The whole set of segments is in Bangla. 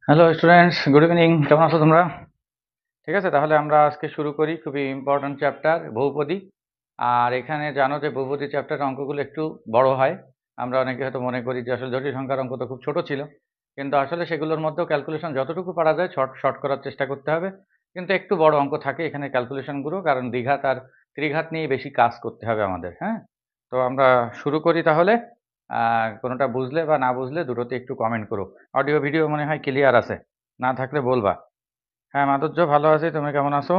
Hello students, good evening. কেমন আছো তোমরা? ঠিক আছে, তাহলে আমরা আজকে শুরু করি। খুবই ইম্পর্ট্যান্ট চ্যাপ্টার বহুপদী। আর এখানে জানো যে বহুপদী চ্যাপ্টারের অঙ্কগুলো একটু বড় হয়। আমরা অনেকে হয়তো মনে করি যে আসলে জটিল সংখ্যার অঙ্ক তো খুব ছোট ছিল, কিন্তু আসলে সেগুলোর মধ্যেও ক্যালকুলেশন যতটুকু পারা যায় শর্ট শর্ট করার চেষ্টা করতে হবে। কিন্তু একটু বড় অঙ্ক থাকে এখানে ক্যালকুলেশনগুলো, কারণ দ্বিঘাত আর ত্রিঘাত নিয়ে বেশি কাজ করতে হবে আমাদের। হ্যাঁ, তো আমরা শুরু করি তাহলে। কোনোটা বুঝলে বা না বুঝলে দুটোতে একটু কমেন্ট করো। অডিও ভিডিও মনে হয় ক্লিয়ার আছে, না থাকলে বলবা। হ্যাঁ মাধুর্য, ভালো আছি, তুমি কেমন আছো?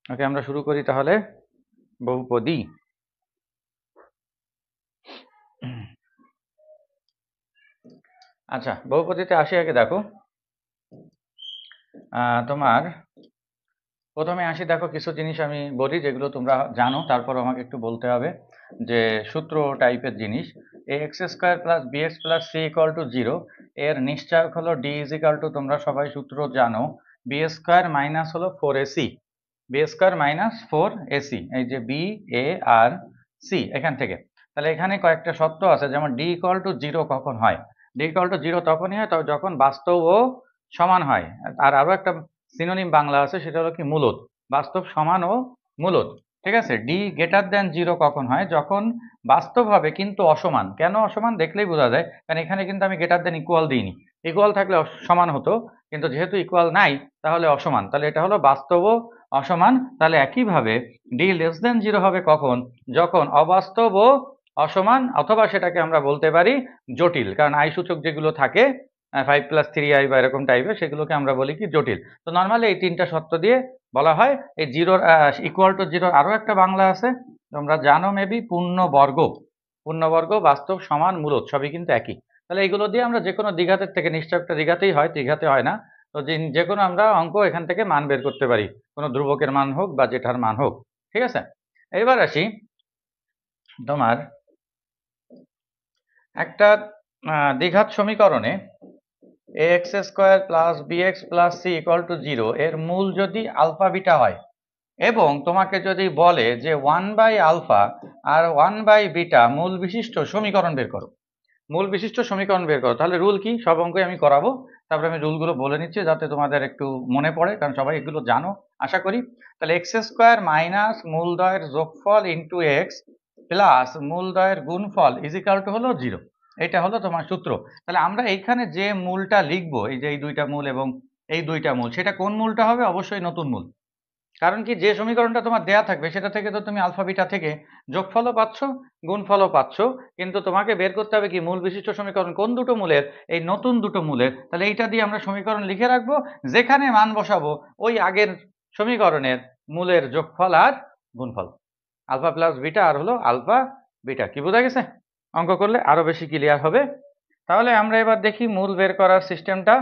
ওকে, আমরা শুরু করি তাহলে। বহুপদী। আচ্ছা, বহুপদীতে আসি আগে। দেখো, তোমার প্রথমে আসি। দেখো, কিছু জিনিস আমি বলি যেগুলো তোমরা জানো, তারপর আমাকে একটু বলতে হবে যে সূত্র টাইপের জিনিস। A X square plus B X plus C equal to zero এর নিশ্চয়ক হলো ডি ইজ ইকাল টু, তোমরা সবাই সূত্র জানো, বি স্কোয়ার মাইনাস হলো four AC. B square minus four AC, এই যে বি এ আর সি এখান থেকে। তাহলে এখানে কয়েকটা শর্ত আছে, যেমন ডি ইকাল টু জিরো কখন হয়? ডি ইকাল টু জিরো তখনই হয় যখন বাস্তব ও সমান হয়। আর আরো একটা সিনোনিম বাংলা আছে, সেটা হলো কি মূলদ। বাস্তব সমান ও মূলদ। ঠিক আছে, ডি গ্রেটার দেন জিরো কখন হয়? যখন বাস্তব হবে কিন্তু অসমান। কেন অসমান দেখলেই বোঝা যায়, কারণ এখানে কিন্তু আমি গ্রেটার দেন ইকুয়াল দিইনি। ইকুয়াল থাকলে সমান হতো, কিন্তু যেহেতু ইকুয়াল নাই তাহলে অসমান। তাহলে এটা হলো বাস্তব ও অসমান। তাহলে একইভাবে ডি লেস দেন জিরো হবে কখন? যখন অবাস্তব ও অসমান, অথবা সেটাকে আমরা বলতে পারি জটিল, কারণ আই সূচক যেগুলো থাকে 5+3i বা এরকম টাইপের, সেগুলোকে আমরা বলি কি জটিল। তো নর্মালি এই তিনটা শর্ত দিয়ে বলা হয়। এই জিরোর ইকুয়াল টু জিরোর আরো একটা বাংলা আছে, তোমরা জানো মেবি, পূর্ণবর্গ। পূর্ণবর্গ, বাস্তব, সমান, মূলদ সবই কিন্তু একই। তাহলে এগুলো দিয়ে আমরা যে কোনো দ্বিঘাতের থেকে, নিশ্চয়টা দ্বিঘাতেই হয়, ত্রিঘাতে হয় না। তো যে কোনো আমরা অঙ্ক এখান থেকে মান বের করতে পারি, কোনো ধ্রুবকের মান হোক বা যেটার মান হোক। ঠিক আছে, এবার আসি। তোমার একটা দ্বিঘাত সমীকরণে A X square plus B X plus C equal to zero এর মূল যদি আলফা বিটা হয়, এবং তোমাকে যদি বলে যে 1/আলফা আর 1/বিটা মূল বিশিষ্ট সমীকরণ বের করো। মূল বিশিষ্ট সমীকরণ বের করো, তাহলে রুল কি? সব অঙ্কই আমি করাবো, তারপরে আমি রুলগুলো বলে নিচ্ছি যাতে তোমাদের একটু মনে পড়ে, কারণ সবাই এগুলো জানো আশা করি। তাহলে এক্স স্কোয়ার মাইনাস মূলদ্বয়ের যোগফল ইন্টু এক্স প্লাস মূলদ্বয়ের গুণফল ইজ ইকাল টু হলো জিরো। এটা হলো তোমার সূত্র। তাহলে আমরা এইখানে যে মূলটা লিখবো, এই যে এই দুইটা মূল এবং এই দুইটা মূল, সেটা কোন মূলটা হবে? অবশ্যই নতুন মূল। কারণ কি, যে সমীকরণটা তোমার দেয়া থাকবে সেটা থেকে তো তুমি আলফা বিটা থেকে যোগফলও পাচ্ছ, গুণফলও পাচ্ছ, কিন্তু তোমাকে বের করতে হবে কি মূল বিশিষ্ট সমীকরণ কোন দুটো মূলের? এই নতুন দুটো মূলের। তাহলে এইটা দিয়ে আমরা সমীকরণ লিখে রাখবো, যেখানে মান বসাবো ওই আগের সমীকরণের মূলের যোগফল আর গুণফল। আলফা প্লাস বিটা আর হলো আলফা বিটা। কি বোঝা গেছে? অঙ্ক করলে আরো বেশি ক্লিয়ার হবে। তাহলে আমরা এবার দেখি মূল বের করার সিস্টেমটা।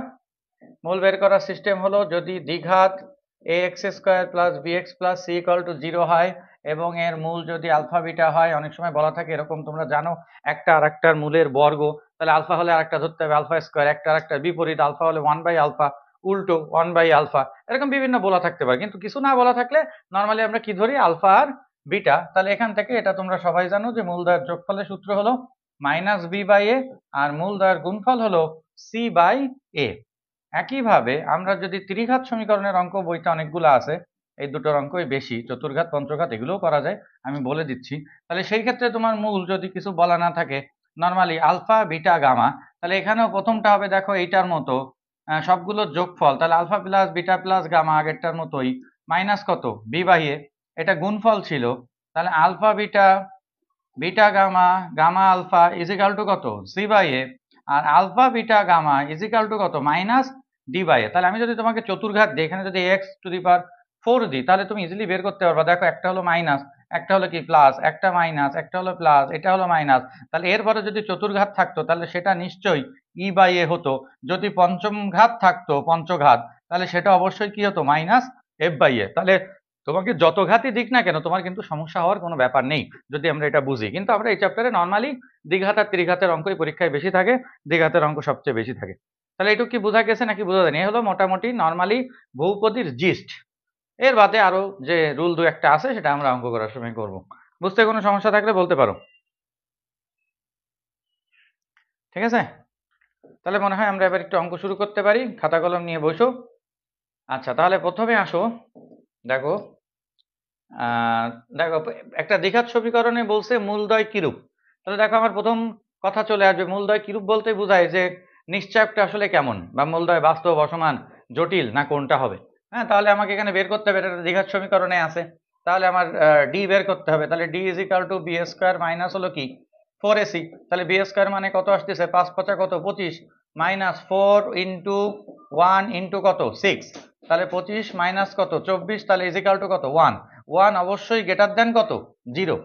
মূল বের করার সিস্টেম হলো, যদি দ্বিঘাত A X square plus B X plus C equal to zero হয় এবং এর মূল যদি আলফা বিটা হয়, অনেক সময় বলা থাকে এরকম, তোমরা জানো, একটা আর একটার মূলের বর্গ। তাহলে আলফা হলে আরেকটা ধরতে হবে আলফা স্কোয়ার, একটা আর একটা বিপরীত। আলফা হলে 1/আলফা, উল্টো 1/আলফা, এরকম বিভিন্ন বলা থাকতে পারে। কিন্তু কিছু না বলা থাকলে নর্মালি আমরা কি ধরি? আলফা আর বিটা। তাহলে এখান থেকে এটা তোমরা সবাই জানো যে মূলদ্বয়ের যোগফলের সূত্র হলো -b/a, আর মূলদ্বয়ের গুণফল হলো c/a। একইভাবে আমরা যদি ত্রিঘাত সমীকরণের অঙ্ক, বইতে অনেকগুলো আছে, এই দুটোর অঙ্কই বেশি, চতুর্ঘাত পঞ্চঘাত এগুলোও করা যায়, আমি বলে দিচ্ছি। তাহলে সেই ক্ষেত্রে তোমার মূল যদি কিছু বলা না থাকে, নর্মালি আলফা বিটা গামা, তাহলে এখানেও প্রথমটা হবে দেখো এইটার মতো, সবগুলোর যোগফল। তাহলে alpha plus beta plus gamma আগেরটার মতোই, মাইনাস কত? b/a। এটা গুণফল ছিল, তাহলে alpha beta, beta gamma, gamma alpha is equal to কত? c/a। আর alpha beta gamma is equal to কত? -d/a। তাহলে আমি যদি তোমাকে চতুর্ঘাত দিই, এখানে যদি x⁴ দিই, তাহলে তুমি ইজিলি বের করতে পারবা। দেখো, একটা হলো মাইনাস, একটা হলো কি প্লাস, একটা মাইনাস, একটা হলো প্লাস, এটা হলো মাইনাস। তাহলে এরপরে যদি চতুর্ঘাত থাকতো তাহলে সেটা নিশ্চয়ই e/a হতো। যদি পঞ্চম ঘাত থাকতো, পঞ্চঘাত, তাহলে সেটা অবশ্যই কি হতো? -f/a। তাহলে তোমাকে যত ঘাতই দিক না কেন, তোমার কিন্তু সমস্যা হওয়ার কোনো ব্যাপার নেই, যদি আমরা এটা বুঝি। কিন্তু আমরা এই চ্যাপ্টারে নর্মালি দ্বিঘাত আর ত্রিঘাতের অঙ্কই পরীক্ষায় বেশি থাকে, দ্বিঘাতের অঙ্ক সবচেয়ে বেশি থাকে। তাহলে এটুকু কি বোঝা গেছে নাকি বোঝা যায়নি? এই হলো মোটামুটি নর্মালি বহুপদীর জিস্ট। এর বাদে আরো যে রুল দু একটা আছে সেটা আমরা অঙ্ক করার সময় করব। বুঝতে কোনো সমস্যা থাকলে বলতে পারো। ঠিক আছে, তাহলে মনে হয় আমরা এবার একটু অঙ্ক শুরু করতে পারি। খাতা কলম নিয়ে বসো। আচ্ছা, তাহলে প্রথমে আসো, দেখো দেখো একটা দ্বিঘাত সমীকরণে বলছে মূলদ্বয় কিরূপ। তাহলে দেখো আমার প্রথম কথা চলে আসবে, মূলদ্বয় কিরূপ বলতে বোঝায় যে নিশ্চয়কটা আসলে কেমন, বা মূলদ্বয় বাস্তব, অসমান, জটিল না কোনটা হবে। হ্যাঁ, তাহলে আমাকে এখানে বের করতে হবে, এটা দ্বিঘাত সমীকরণে আছে। তাহলে আমার ডি বের করতে হবে। তাহলে D is equal to B square minus হলো কি 4ac। তাহলে বি স্কোয়ার মানে কত আসতেছে, 5 5 কত 25, মাইনাস 4 ইন্টু 1 ইন্টু কত 6, তাহলে 25 মাইনাস কত 24, তাহলে ইজ ইকাল টু কত 1। 1 অবশ্যই গ্রেটার দেন কত 0,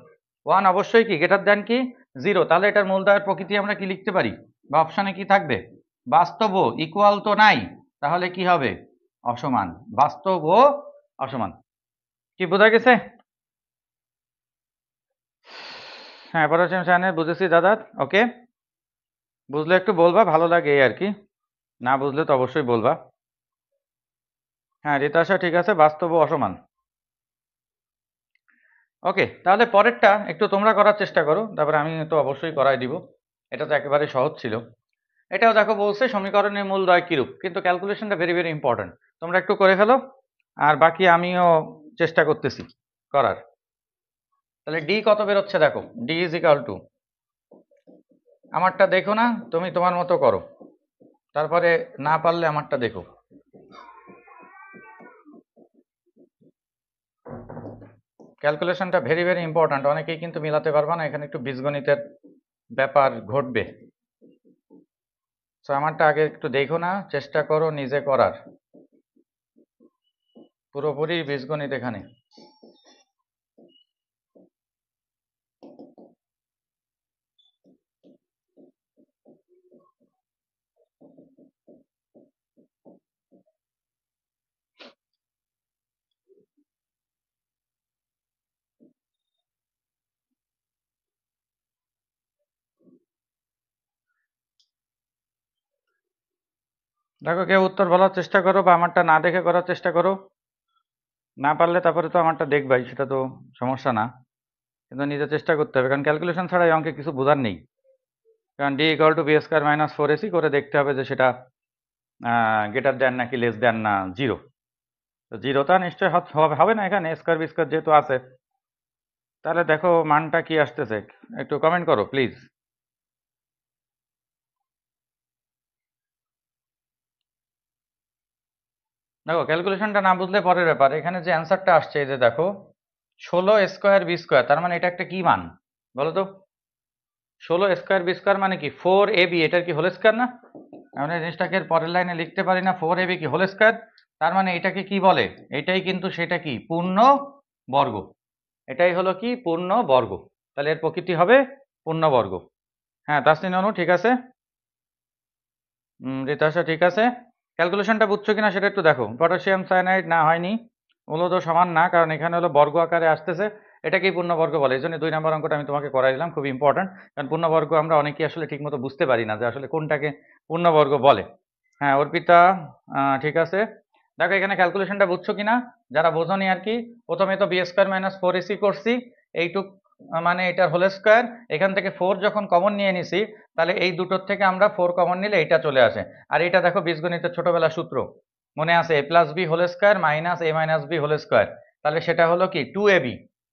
1 অবশ্যই কি গ্রেটার দেন কি 0। তাহলে এটার মূলদ্বয়ের প্রকৃতি আমরা কি লিখতে পারি, বা অপশনে কি থাকবে, বাস্তব ও ইকুয়াল তো নাই, তাহলে কি হবে অসমান, বাস্তব ও অসমান। কি বোঝা গেছে? হ্যাঁ, পড়াশোনা জানে, বুঝেছি দাদা। ওকে, বুঝলে একটু বলবা, ভালো লাগে এই আর কি, না বুঝলে তো অবশ্যই বলবা। হ্যাঁ রিতাশা ঠিক আছে, বাস্তব ও অসমান। ওকে, তাহলে পরেরটা একটু তোমরা করার চেষ্টা করো, তারপরে আমি তো অবশ্যই করাই দিব। এটা তো একেবারে সহজ ছিল। এটাও দেখো বলছে সমীকরণের মূলদ্বয় কিরূপ, কিন্তু ক্যালকুলেশনটা ভেরি ভেরি ইম্পর্টেন্ট। তোমরা একটু করে ফেলো, আর বাকি আমিও চেষ্টা করতেছি করার। তাহলে ডি কত বেরোচ্ছে দেখো, ডি ইজ ইকাল টু, আমারটা দেখো না, তুমি তোমার মতো করো, তারপরে না পারলে আমারটা দেখো। ক্যালকুলেশনটা ভেরি ভেরি ইম্পর্ট্যান্ট, অনেকেই কিন্তু মিলাতে পারবা না, এখানে একটু বীজগণিতের ব্যাপার ঘটবে। সো আমারটা আগে একটু দেখো না, চেষ্টা করো নিজে করার, পুরোপুরি বীজগণিত এখানে। দেখো কেউ উত্তর বলার চেষ্টা করো, বা আমারটা না দেখে করার চেষ্টা করো। না পারলে তারপরে তো আমারটা দেখবাই, সেটা তো সমস্যা না, কিন্তু নিজে চেষ্টা করতে হবে, কারণ ক্যালকুলেশন ছাড়া এই অঙ্কে কিছু বোঝার নেই। কারণ D equal to B square minus 4ac করে দেখতে হবে যে সেটা গ্রেটার দেন নাকি লেস দেন না 0। তো জিরোটা নিশ্চয়ই হবে না, এখানে স্কোয়ার বি স্কোয়ার যেহেতু আছে। তাহলে দেখো মানটা কি আসতেছে, একটু কমেন্ট করো প্লিজ। দেখো ক্যালকুলেশনটা না বুঝলে পরের ব্যাপার, এখানে যে অ্যান্সারটা আসছে এই যে দেখো 16 স্কোয়ার বি স্কোয়ার, তার মানে এটা একটা কি মান বলো তো, 16 স্কোয়ার বি স্কোয়ার মানে কি 4ab, এটার কি হোল স্কোয়ার না? আমরা জিনিসটাকে পরের লাইনে লিখতে পারি না, 4ab কি হোল স্কোয়ার, তার মানে এটাকে কি বলে, এটাই কিন্তু সেটা কি পূর্ণ বর্গ, এটাই হলো কি পূর্ণ বর্গ, তাহলে এর প্রকৃতি হবে পূর্ণ বর্গ। হ্যাঁ তাসনিন অনু ঠিক আছে, রিতাশা ঠিক আছে। ক্যালকুলেশনটা বুঝছো কিনা সেটা একটু দেখো। পটাশিয়াম সায়ানাইড না হয়নি, মূলত সমান না, কারণ এখানে হলো বর্গ আকারে আসতেছে, এটাকেই পূর্ণবর্গ বলে। এই জন্য 2 নম্বর অঙ্কটা আমি তোমাকে করাই দিলাম, খুব ইম্পর্টেন্ট, কারণ পূর্ণবর্গ আমরা অনেকেই আসলে ঠিকমতো বুঝতে পারি না যে আসলে কোনটাকে পূর্ণবর্গ বলে। হ্যাঁ অর্পিতা ঠিক আছে। দেখো এখানে ক্যালকুলেশনটা বুঝছো কিনা, যারা বোঝনি আর কি, প্রথমে তো বি স্কোয়ার মাইনাস 4ac করছি, এইটুক মানে এটার হোল স্কোয়ার, এখান থেকে 4 যখন কমন নিয়ে নিছি, তাহলে এই দুটোর থেকে আমরা 4 কমন নিলে এটা চলে আসে। আর এটা দেখো বীজগণিতের ছোটবেলার সূত্র মনে আছে, a plus B whole square minus a minus B whole square, তাহলে সেটা হলো কি 2ab,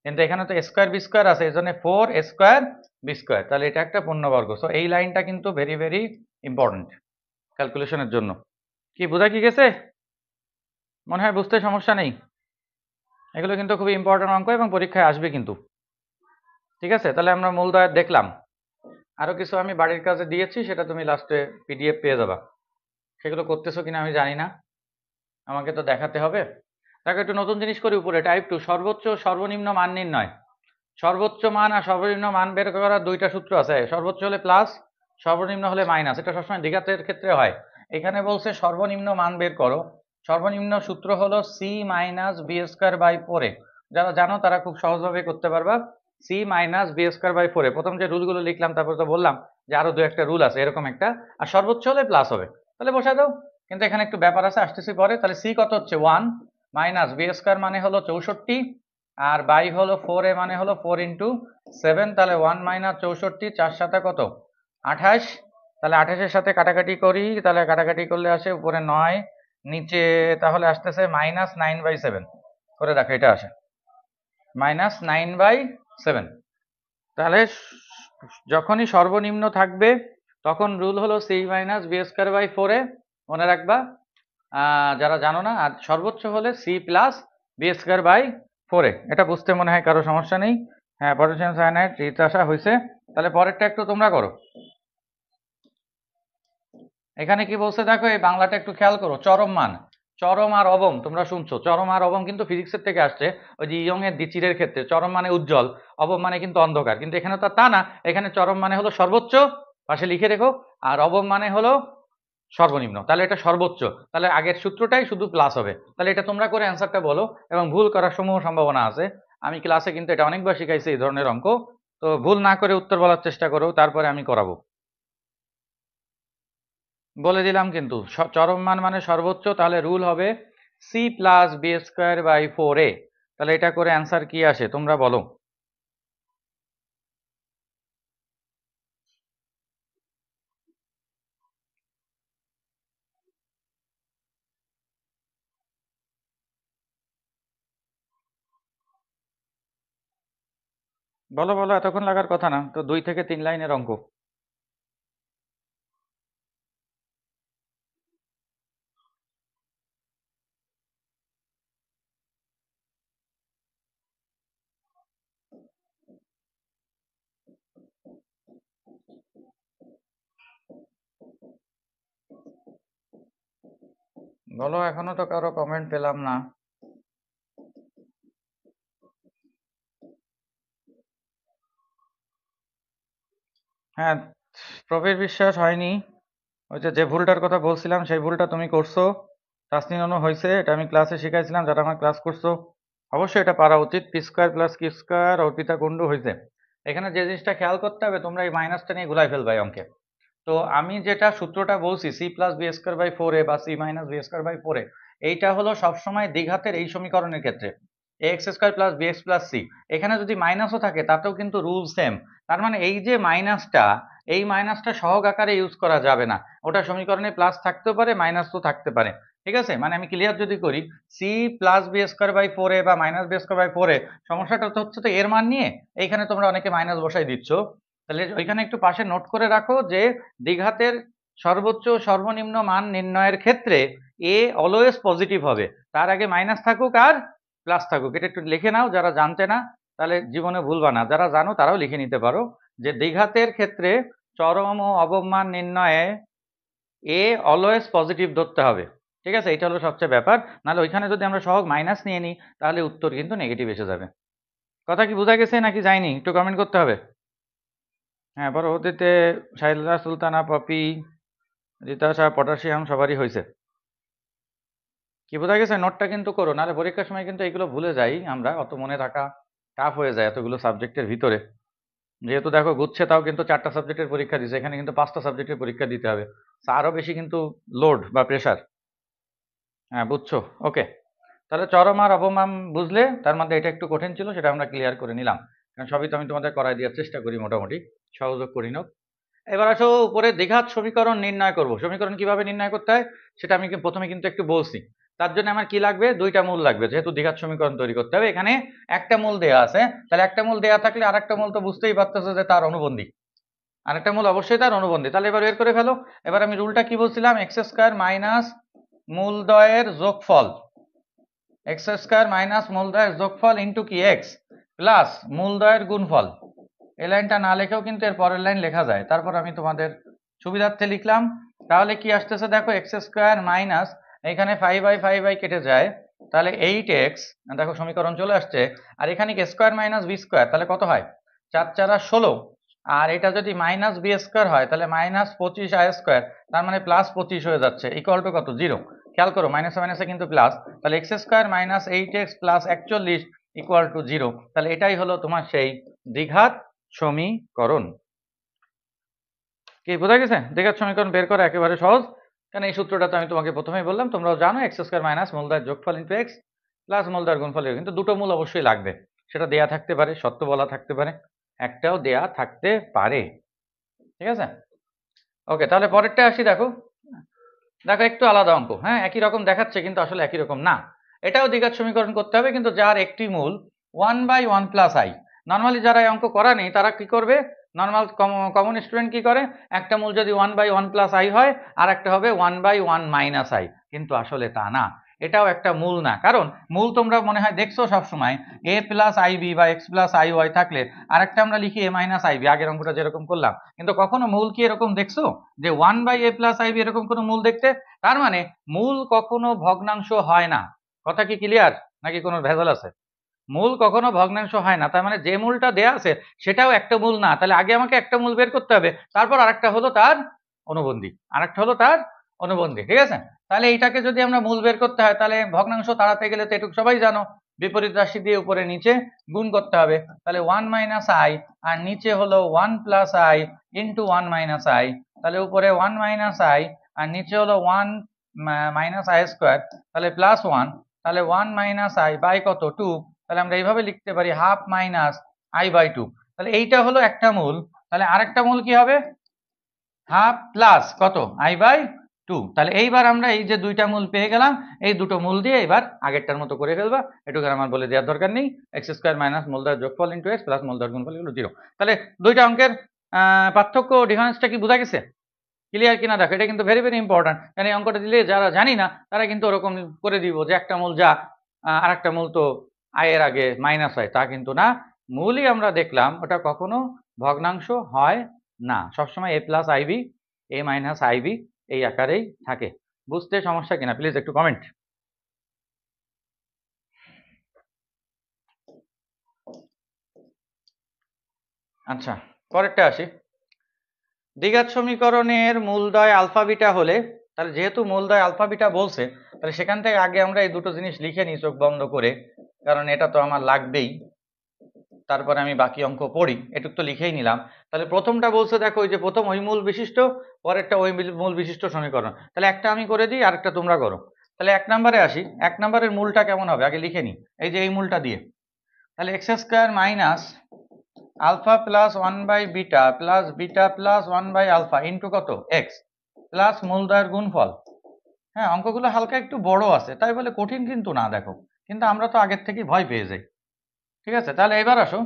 কিন্তু এখানে তো স্কোয়ার বি স্কোয়ার আছে, এই জন্য 4 স্কোয়ার বি স্কোয়ার, তাহলে এটা একটা পূর্ণবর্গ। সো এই লাইনটা কিন্তু ভেরি ভেরি ইম্পর্টেন্ট ক্যালকুলেশনের জন্য। কি বোঝা কি গেছে? মনে হয় বুঝতে সমস্যা নেই, এগুলো কিন্তু খুবই ইম্পর্টেন্ট অঙ্ক এবং পরীক্ষায় আসবে কিন্তু। ঠিক আছে, তাহলে আমরা মূলদয় দেখলাম, আরো কিছু আমি বাড়ির কাজে দিয়েছি, সেটা তুমি লাস্টে পিডিএফ পেয়ে যাবা, সেগুলো করতেছো কিনা আমি জানি না, আমাকে তো দেখাতে হবে। দেখো একটু নতুন জিনিস করি, উপরে টাইপ 2 সর্বোচ্চ সর্বনিম্ন মান নির্ণয়। সর্বোচ্চ মান আর সর্বনিম্ন মান বের করার দুইটা সূত্র আছে, সর্বোচ্চ হলে প্লাস, সর্বনিম্ন হলে মাইনাস, এটা সবসময় দ্বিঘাতের ক্ষেত্রে হয়। এখানে বলছে সর্বনিম্ন মান বের করো, সর্বনিম্ন সূত্র হলো C minus B square by 4, যারা জানো তারা খুব সহজভাবে করতে পারবা। C minus B square by 4, প্রথম যে রুলগুলো লিখলাম তারপর তো বললাম যে আরো দু একটা রুল আছে এরকম একটা, আর সর্বোচ্চ হলে প্লাস হবে, তাহলে বসা দাও। কিন্তু এখানে একটু ব্যাপার আছে, আসতেছি পরে। তাহলে সি কত হচ্ছে 1, মাইনাস বি স্কোয়ার মানে হলো 64, আর বাই হলো 4a মানে হলো 4 ইন্টু 7, তাহলে 1 মাইনাস 64, 4 7 কত 28, তাহলে 28-এর সাথে কাটাকাটি করি, তাহলে কাটাকাটি করলে আসে উপরে 9, নিচে তাহলে আসতেছে -9/7 করে দেখো, এটা আসে -9/7। তাহলে যখনই সর্বনিম্ন থাকবে তখন রুল হলো c - b²/4a, মনে রাখবা যারা জানো না। আর সর্বোচ্চ হলে c + b²/4a, এটা বুঝতে মনে হয় কারো সমস্যা নেই। হ্যাঁ, পটাশিয়াম সায়ানাইড রিতাসা হয়েছে। তাহলে পরেরটা একটু তোমরা করো। এখানে কি বলছে দেখো, এই বাংলাটা একটু খেয়াল করো। চরম মান, চরম আর অবম, তোমরা শুনছো চরম আর অবম কিন্তু ফিজিক্সের থেকে আসছে। ওই যে ইয়ং এর দ্বিচিরের ক্ষেত্রে চরম মানে উজ্জ্বল, অবম মানে কিন্তু অন্ধকার, কিন্তু এখানে তো তা না। এখানে চরম মানে হলো সর্বোচ্চ, পাশে লিখে রেখো, আর অবম মানে হলো সর্বনিম্ন। তাহলে এটা সর্বোচ্চ, তাহলে আগের সূত্রটাই শুধু প্লাস হবে। তাহলে এটা তোমরা করে অ্যান্সারটা বলো, এবং ভুল করার সমূহ সম্ভাবনা আছে। আমি ক্লাসে কিন্তু এটা অনেকবার শিখাইছি এই ধরনের অঙ্ক, তো ভুল না করে উত্তর বলার চেষ্টা করো, তারপরে আমি করাবো। বলে দিলাম কিন্তু চরম মান মানে সর্বোচ্চ, তাহলে রুল হবে c + b²/4a। তাহলে এটা করে অ্যান্সার কি আসে তোমরা বলো। বলো বলো, এতক্ষণ লাগার কথা না তো, 2 থেকে 3 লাইনের অঙ্ক। বলো, এখনো তো কারো কমেন্ট পেলাম না। হ্যাঁ, প্রবীর বিশ্বাস হয়নি। ওই যে ভুলটার কথা বলছিলাম সেই ভুলটা তুমি করছো। তাসনিন অনু হয়েছে, এটা আমি ক্লাসে শিখাইছিলাম, যারা আমার ক্লাস করছো অবশ্যই এটা পারা উচিত। p² + q², অর্পিতা কুণ্ডু হয়েছে। এখানে যে জিনিসটা খেয়াল করতে হবে, তোমরা এই মাইনাসটা নিয়ে ঘুলাই ফেলবে এই অঙ্কে। তো আমি যেটা সূত্রটা বলছি c + b²/4a বা c - b²/4a, এইটা হলো সবসময় দ্বিঘাতের এই সমীকরণের ক্ষেত্রে ax² + bx + c। এখানে যদি মাইনাসও থাকে তাতেও কিন্তু রুল সেম। তার মানে এই যে মাইনাসটা, এই মাইনাসটা সহগ আকারে ইউজ করা যাবে না। ওটা সমীকরণে প্লাস থাকতেও পারে, মাইনাসও থাকতে পারে। ঠিক আছে, মানে আমি ক্লিয়ার যদি করি, c + b²/4a বা -b²/4a, সমস্যাটা তো হচ্ছে তো এর মান নিয়ে। এইখানে তোমরা অনেকে মাইনাস বসাই দিচ্ছ। তাহলে ওইখানে একটু পাশে নোট করে রাখো যে দ্বিঘাতের সর্বোচ্চ সর্বনিম্ন মান নির্ণয়ের ক্ষেত্রে এ অলওয়েজ পজিটিভ হবে, তার আগে মাইনাস থাকুক আর প্লাস থাকুক। এটা একটু লিখে নাও, যারা জানতে না তাহলে জীবনে ভুলবা না, যারা জানো তারাও লিখে নিতে পারো যে দ্বিঘাতের ক্ষেত্রে চরম ও অবম মান নির্ণয়ে এ অলওয়েজ পজিটিভ ধরতে হবে। ঠিক আছে, এটা হলো সবচেয়ে ব্যাপার। নাহলে ওইখানে যদি আমরা সহগ মাইনাস নিয়ে নিই তাহলে উত্তর কিন্তু নেগেটিভ এসে যাবে। কথা কি বোঝা গেছে নাকি যায়নি, একটু কমেন্ট করতে হবে। হ্যাঁ, পরবর্তীতে শাইলা সুলতানা, পপি, রিতাসা, পটাশিয়াম সবারই হয়েছে। কি বোঝা গেছে? নোটটা কিন্তু করো, নাহলে পরীক্ষার সময় কিন্তু এগুলো ভুলে যাই আমরা, অত মনে রাখা টাফ হয়ে যায় এতগুলো সাবজেক্টের ভিতরে। যেহেতু দেখো গুচ্ছে, তাও কিন্তু 4টা সাবজেক্টের পরীক্ষা দিচ্ছে, এখানে কিন্তু 5টা সাবজেক্টের পরীক্ষা দিতে হবে। আরো বেশি কিন্তু লোড বা প্রেশার। হ্যাঁ, বুঝছো? ওকে। তাহলে চরম আর অবমান বুঝলে, তার মধ্যে এটা একটু কঠিন ছিল, সেটা আমরা ক্লিয়ার করে নিলাম। কারণ সবই তো আমি তোমাদের করাই দেওয়ার চেষ্টা করি মোটামুটি, সহযোগ করি না। এবার আসো উপরে দ্বিঘাত সমীকরণ নির্ণয় করব। সমীকরণ কিভাবে নির্ণয় করতে হয় সেটা আমি প্রথমে কিন্তু একটু বলছি। তার জন্য আমার কি লাগবে, 2টা মূল লাগবে, যেহেতু দ্বিঘাত সমীকরণ তৈরি করতে হবে। এখানে একটা মূল দেয়া আছে, তাহলে একটা মূল দেয়া থাকলে আরেকটা মূল তো বুঝতেই পারতেছো যে তার অনুবন্ধী। আরেকটা মূল অবশ্যই তার অনুবন্ধী। তাহলে এবার বের করে ফেলো। এবার আমি রুলটা কি বলছিলাম, x² মাইনাস মূলদ্বয়ের যোগফল, x² মাইনাস মূলদ্বয়ের যোগফল ইন্টু কি x প্লাস মূলদ্বয়ের গুণফল। এই লাইনটা না লেখেও কিন্তু এর পরের লাইন লেখা যায়, তারপর আমি তোমাদের সুবিধার্থে লিখলাম। তাহলে কি আসতেছে দেখো, x² মাইনাস, এখানে 5/5 কেটে যায়, তাহলে 8x, দেখো সমীকরণ চলে আসছে। আর এখানে স্কোয়ার মাইনাস বি স্কোয়ার, তাহলে কত হয়, 4×4=16। আর এটা যদি মাইনাস বি স্কোয়ার হয় তাহলে -25i², তার মানে +25 হয়ে যাচ্ছে, ইকুয়াল টু কত, 0। খেয়াল করো, মাইনাসে মাইনাসে কিন্তু প্লাস, তাহলে x² minus 8x plus 41 equal to 0। তাহলে এটাই হলো তোমার সেই দ্বিঘাত সমীকরণ। কি বোঝা গেছে? দ্বিঘাত সমীকরণ বের করা একেবারে সহজ, কারণ এই সূত্রটা তো আমি তোমাকে প্রথমেই বললাম, তোমরাও জানো, x² মাইনাস মূলদ্বয়ের যোগফল ইনটু x প্লাস মূলদ্বয়ের গুণফল। কিন্তু দুটো মূল অবশ্যই লাগবে, সেটা দেয়া থাকতে পারে, সত্য বলা থাকতে পারে, একটাও দেয়া থাকতে পারে। ঠিক আছে, ওকে, তাহলে পরেরটা আসি। দেখো দেখো একটু আলাদা অঙ্ক, হ্যাঁ একই রকম দেখাচ্ছে কিন্তু আসলে একই রকম না। এটাও দ্বিঘাত সমীকরণ করতে হবে, কিন্তু যার একটি মূল 1/1 প্লাস আই। নর্মালি যারা এই অঙ্ক করা নেই তারা কি করবে, নর্মাল কমন স্টুডেন্ট কি করে, একটা মূল যদি 1/1 প্লাস আই হয় আর একটা হবে 1/1 মাইনাস আই, কিন্তু আসলে তা না, এটাও একটা মূল না। কারণ মূল তোমরা মনে হয় দেখছো সবসময় এ প্লাস আইবি বা এক্স প্লাস আই ওয়াই থাকলে আরেকটা আমরা লিখি এ মাইনাস আইবি, আগের অঙ্কটা যেরকম করলাম। কিন্তু কখনো মূল কি এরকম দেখছো যে 1/a প্লাস আইবি এরকম কোনো মূল দেখতে? তার মানে মূল কখনো ভগ্নাংশ হয় না। কথা কি ক্লিয়ার নাকি কোনো ভেজাল আছে? মূল কখনো ভগ্নাংশ হয় না, তার মানে যে মূলটা দেয়া আছে সেটাও একটা মূল না। তাহলে আগে আমাকে একটা মূল বের করতে হবে, তারপর আরেকটা হলো তার অনুবন্ধী, আরেকটা হলো তার অনুবন্ধী, ঠিক আছে? তাহলে এইটাকে যদি আমরা মূল বের করতে হয় তাহলে ভগ্নাংশ তাড়াতে গেলে তো এটুকু সবাই জানো, বিপরীত রাশি দিয়ে উপরে নিচে গুণ করতে হবে। তাহলে 1 মাইনাস আই আর নিচে হলো 1 plus I into 1 minus I, তাহলে উপরে 1 মাইনাস আই আর নিচে হলো 1 মাইনাস আই স্কোয়ার, তাহলে প্লাস 1, তাহলে 1 মাইনাস আই বাই কত 2, তাহলে আমরা এইভাবে লিখতে পারি হাফ মাইনাস আই বাই 2। তাহলে এইটা হলো একটা মূল, তাহলে আরেকটা মূল কি হবে, হাফ প্লাস কত আই বাই 2। তাহলে এইবার আমরা এই যে দুইটা মূল পেয়ে গেলাম, এই দুটো মূল দিয়ে এবার আগেরটার মতো করে ফেলবা, এটুকু আমার বলে দেওয়ার দরকার নেই। এক্স স্কোয়ার মাইনাস মূলধর যোগফল ইন্টু এক্স প্লাস মূলধর গুণফল ইকুয়াল 0। তাহলে দুইটা অঙ্কের পার্থক্য ডিফারেন্সটা কি বোঝা গেছে? ক্লিয়ার কিনা দেখো, এটা কিন্তু ভেরি ভেরি ইম্পর্টেন্ট। কারণ এই অঙ্কটা দিলে যারা জানি না তারা কিন্তু ওরকম করে দিব যে একটা মূল যা আর একটা মূল তো আয়ের আগে মাইনাস হয়, তা কিন্তু না। মূলই আমরা দেখলাম ওটা কখনো ভগ্নাংশ হয় না, সবসময় এ প্লাস আইবি এ মাইনাস আইবি এই আকারেই থাকে। বুঝতে সমস্যা কিনা প্লিজ একটু কমেন্ট। আচ্ছা পরেরটা আসি। দ্বিঘাত সমীকরণের মূলদ্বয় আলফা বিটা হলে, তাহলে যেহেতু মূলদ্বয় আলফা বিটা বলছে তাহলে সেখান থেকে আগে আমরা এই দুটো জিনিস লিখে নিই চোখ বন্ধ করে, কারণ এটা তো আমার লাগবেই। তারপরে আমি বাকি অঙ্ক পড়ি, এটুক তো লিখেই নিলাম। তাহলে প্রথমটা বলছে দেখো ওই যে প্রথম ওই মূল বিশিষ্ট, পরেরটা ওই মূল বিশিষ্ট সমীকরণ। তাহলে একটা আমি করে দিই আরেকটা তোমরা করো। তাহলে এক নম্বরে আসি, এক নম্বরের মূলটা কেমন হবে আগে লিখে নিই, এই যে এই মূলটা দিয়ে। তাহলে X square minus alpha plus 1/বিটা প্লাস বিটা প্লাস 1/আলফা ইন্টু কত এক্স প্লাস মূলদ্বয়ের গুণফল। হ্যাঁ অঙ্কগুলো হালকা একটু বড় আছে তাই বলে কঠিন কিন্তু না দেখো, কিন্তু আমরা তো আগের থেকেই ভয় পেয়ে যাই। ঠিক আছে, তাহলে এবার আসো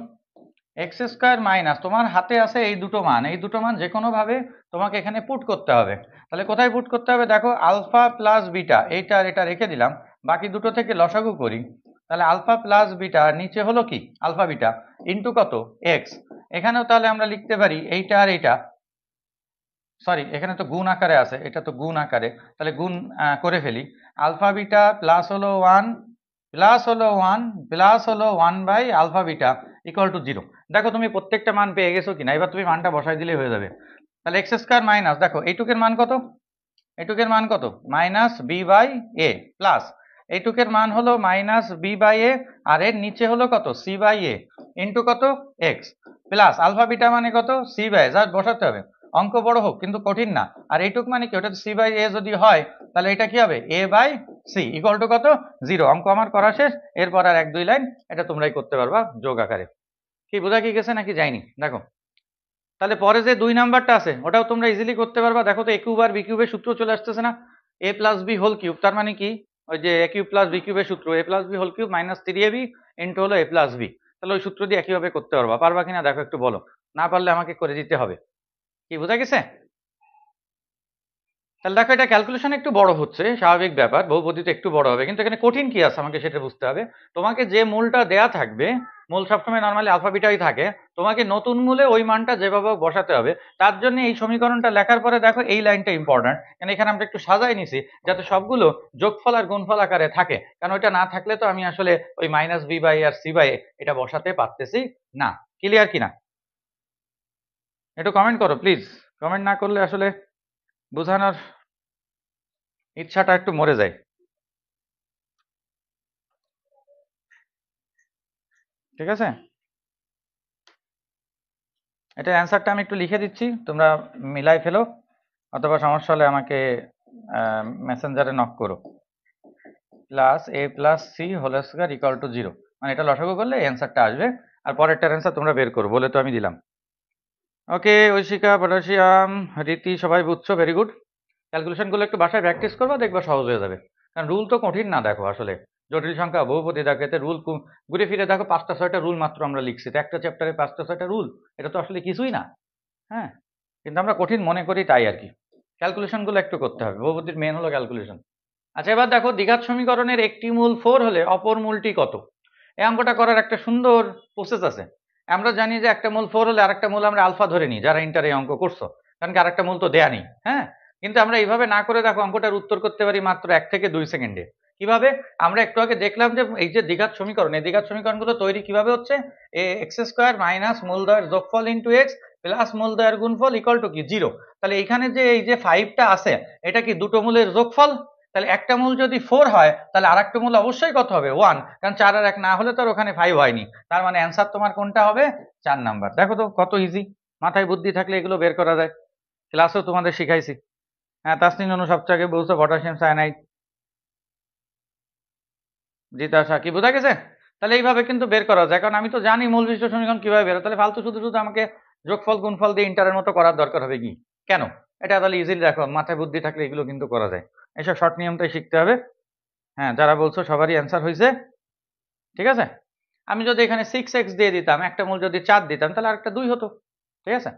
এক্স স্কোয়ার মাইনাস, তোমার হাতে আছে এই দুটো মান, এই দুটো মান যে কোনো ভাবে তোমাকে এখানে পুট করতে হবে। তাহলে কোথায় পুট করতে হবে দেখো, আলফা প্লাস বিটা এইটা আর এটা রেখে দিলাম, বাকি দুটো থেকে লসাগু করি। তাহলে আলফা প্লাস বিটা নিচে হলো কি আলফা বিটা ইন্টু কত এক্স, এখানেও তাহলে আমরা লিখতে পারি এইটা আর এইটা, সরি এখানে তো গুণ আকারে আছে, এটা তো গুণ আকারে, তাহলে গুণ করে ফেলি। আলফা বিটা প্লাস হলো 1 প্লাস হলো 1 প্লাস হলো 1/আলফা বিটা ইকুয়াল টু 0। দেখো তুমি প্রত্যেকটা মান পেয়ে গেছো কিনা, এবার তুমি মানটা বসাই দিলেই হয়ে যাবে। তাহলে এক্স স্কোয়ার মাইনাস দেখো এইটুকের মান কত, এইটুকের মান কত minus B by A plus এইটুকের মান হলো মাইনাস বি বাই এ আর এর নিচে হলো কত সি বাই এ ইন্টু কত এক্স প্লাস আলফা বিটা মানে কত সি বাই, জাস্ট বসাতে হবে। অঙ্ক বড় হোক কিন্তু কঠিন না। আর এইটুক মানে কি, ওটা সি বাই এ যদি হয় তাহলে এটা কি হবে এ বাই সি ইকুয়াল টু কত 0। অঙ্ক আমার করা শেষ, এরপর আর এক দুই লাইন এটা তোমরাই করতে পারবা যোগ আকারে। কি বোঝা কি গেছে নাকি যায়নি দেখো। তাহলে পরে যে দুই নাম্বারটা আছে ওটাও তোমরা ইজিলি করতে পারবা। দেখো তো এ কিউব আর বি কিউবের সূত্র চলে আসতেছে না, এ প্লাস বি হোল কিউব, তার মানে কি ওই যে এ কিউব প্লাস বি কিউবের সূত্র A plus B whole cube minus 3ab into হলো এ প্লাস বি। তাহলে ওই সূত্র দিয়ে একইভাবে করতে পারবা, পারবা কিনা দেখো একটু বলো, না পারলে আমাকে করে দিতে হবে। কি বোঝা গেছে? তাহলে দেখো এটা ক্যালকুলেশন একটু বড় হচ্ছে, স্বাভাবিক ব্যাপার, বহুপদী তো একটু বড় হবে, কিন্তু এখানে কঠিন কি আছে আমাকে সেটা বুঝতে হবে। তোমাকে যে মূলটা দেয়া থাকবে, মূল সবসময় নর্মালি আলফা বিটাই থাকে, তোমাকে নতুন মূলে ওই মানটা যেভাবে হোক বসাতে হবে। তার জন্য এই সমীকরণটা লেখার পরে দেখো এই লাইনটা ইম্পর্টেন্ট, কারণ এখানে আমরা একটু সাজাই নিছি যাতে সবগুলো যোগফল আর গুণফল আকারে থাকে, কারণ ওইটা না থাকলে তো আমি আসলে ওই মাইনাস বি বাই আর সি বাই এটা বসাতে পারতেছি না। ক্লিয়ার কিনা একটু কমেন্ট করো প্লিজ, কমেন্ট না করলে আসলে বোঝানোর ইচ্ছাটা একটু মরে যায়। ঠিক আছে, এটার অ্যান্সারটা আমি একটু লিখে দিচ্ছি, তোমরা মিলাই ফেলো, অথবা সমস্যা হলে আমাকে মেসেঞ্জারে নক করো। Plus A plus C whole square equal to 0, মানে এটা লসাগু করলে অ্যান্সারটা আসবে, আর পরেরটার অ্যান্সার তোমরা বের করো বলে তো আমি দিলাম। ওকে, ঐশিকা, পটাশিয়াম, রীতি সবাই বুঝছো, ভেরি গুড। ক্যালকুলেশনগুলো একটু বাসায় প্র্যাকটিস করবা, দেখবা সহজ হয়ে যাবে। কারণ রুল তো কঠিন না, দেখো আসলে জটিল সংখ্যা বহুপদী দেখো, এতে রুল ঘুরে ফিরে দেখো 5টা 6টা রুল মাত্র আমরা লিখছি, তো একটা চ্যাপ্টারে 5টা 6টা রুল, এটা তো আসলে কিছুই না। হ্যাঁ, কিন্তু আমরা কঠিন মনে করি তাই আর কি। ক্যালকুলেশনগুলো একটু করতে হবে, বহুপদীর মেন হলো ক্যালকুলেশন। আচ্ছা, এবার দেখো দ্বিঘাত সমীকরণের একটি মূল 4 হলে অপর মূলটি কত। এই অঙ্কটা করার একটা সুন্দর প্রসেস আছে। আমরা জানি যে একটা মূল 4 হলে আরেকটা মূল আমরা আলফা ধরে নিই, যারা ইন্টার এই অঙ্ক করছো, কারণ কি আরেকটা মূল তো দেয়া নেই। হ্যাঁ, কিন্তু আমরা এইভাবে না করে দেখো অঙ্কটার উত্তর করতে পারি মাত্র 1 থেকে 2 সেকেন্ডে। কিভাবে? আমরা একটু আগে দেখলাম যে এই যে দ্বিঘাত সমীকরণ, এই দ্বিঘাত সমীকরণগুলো তৈরি কিভাবে হচ্ছে, এক্স স্কোয়ার মাইনাস মূলদ্বয়ের যোগফল ইন্টু এক্স প্লাস মূলদ্বয়ের গুণফল ইকুয়াল টু কি 0। তাহলে এখানে যে এই যে 5টা আছে, এটা কি দুটো মূলের যোগফল। তাহলে একটা মূল যদি 4 হয়, তাহলে আরেকটা মূল অবশ্যই কত হবে 1, কারণ 4 আর 1 না হলে তো আর ওখানে 5 হয়নি। তার মানে অ্যান্সার তোমার কোনটা হবে? 4 নাম্বার। দেখো তো কত ইজি, মাথায় বুদ্ধি থাকলে এগুলো বের করা যায়। ক্লাসেও তোমাদের শিখাইছি। হ্যাঁ, তাসনিন অনু সবচেয়ে আগে বলছো পটাশিয়াম সায়ানাইড। জিতাশা কি বোঝা গেছে? তাহলে এইভাবে কিন্তু বের করা যায়, কারণ আমি তো জানি মূল বিশিষ্ট সমীকরণ কিভাবে বেরো, তাহলে ফালতু শুধু শুধু আমাকে যোগফল গুণফল দিয়ে ইন্টারের মতো করার দরকার হবে কি? কেন? এটা তাহলে ইজিলি দেখো, মাথায় বুদ্ধি থাকলে এগুলো কিন্তু করা যায়। এইসব শর্ট নিয়মটাই শিখতে হবে। হ্যাঁ, যারা বলছো সবারই অ্যান্সার হয়েছে, ঠিক আছে। আমি যদি এখানে 6x দিয়ে দিতাম, একটা মূল যদি 4 দিতাম, তাহলে আরেকটা 2 হতো, ঠিক আছে।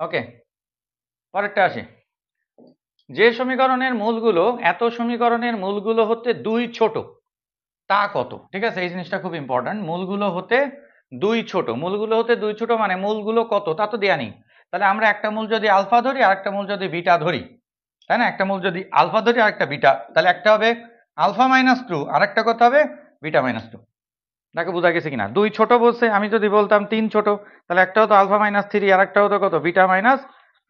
ওকে, পরেরটা আসি। যে সমীকরণের মূলগুলো এত সমীকরণের মূলগুলো হতে 2 ছোট, তা কত? ঠিক আছে, এই জিনিসটা খুব ইম্পর্টেন্ট। মূলগুলো হতে 2 ছোট, মূলগুলো হতে 2 ছোট মানে মূলগুলো কত তা তো দেয়া নেই। তাহলে আমরা একটা মূল যদি আলফা ধরি আর একটা মূল যদি বিটা ধরি, তাই না, একটা মূল যদি আলফা ধরি আর একটা বিটা, তাহলে একটা হবে আলফা মাইনাস 2 আর একটা কত হবে? Beta minus 2। দেখো বোঝা গেছে কিনা? 2 ছোট বলছে, আমি যদি বলতাম 3 ছোট, তাহলে একটা হতো আলফা মাইনাস 3 আর একটা হতো কত? Beta minus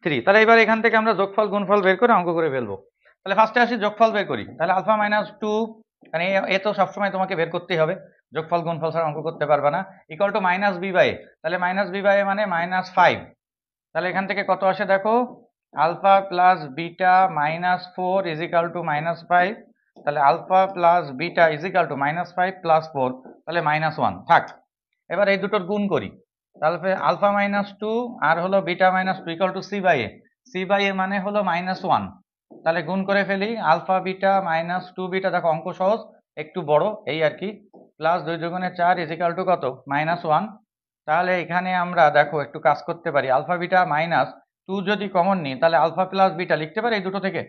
3। তাহলে এবার এখান থেকে আমরা যোগফল গুণফল বের করে অঙ্ক করে ফেলবো। তাহলে ফার্স্টে আসি যোগফল বের করি। তাহলে আলফা মাইনাস 2, মানে এ তো সবসময় তোমাকে বের করতেই হবে, যোগফল গুণফল ছাড়া অঙ্ক করতে পারবে না, equal to minus B by A. তাহলে মাইনাস বি বাই এ মানে -5। তাহলে এখান থেকে কত আসে দেখো, alpha plus beta minus 4 is equal to -5। তাহলে alpha plus beta is equal to -5 plus 4, তাহলে -1 থাক। এবার এই দুটোর গুণ করি, তাহলে আলফা মাইনাস 2 আর হলো beta minus 2 equal to C by A. C by A মানে হলো -1। তাহলে গুণ করে ফেলি, আলফা বিটা মাইনাস 2 বিটা, দেখো অঙ্ক সহজ, একটু বড় এই আর কি, প্লাস 2 দুগুণে 4 ইজ ইকাল টু কত? -1। তাহলে এখানে আমরা দেখো একটু কাজ করতে পারি, আলফা বিটা মাইনাস 2 যদি কমন নিই, তাহলে আলফা প্লাস বিটা লিখতে পারি এই দুটো থেকে,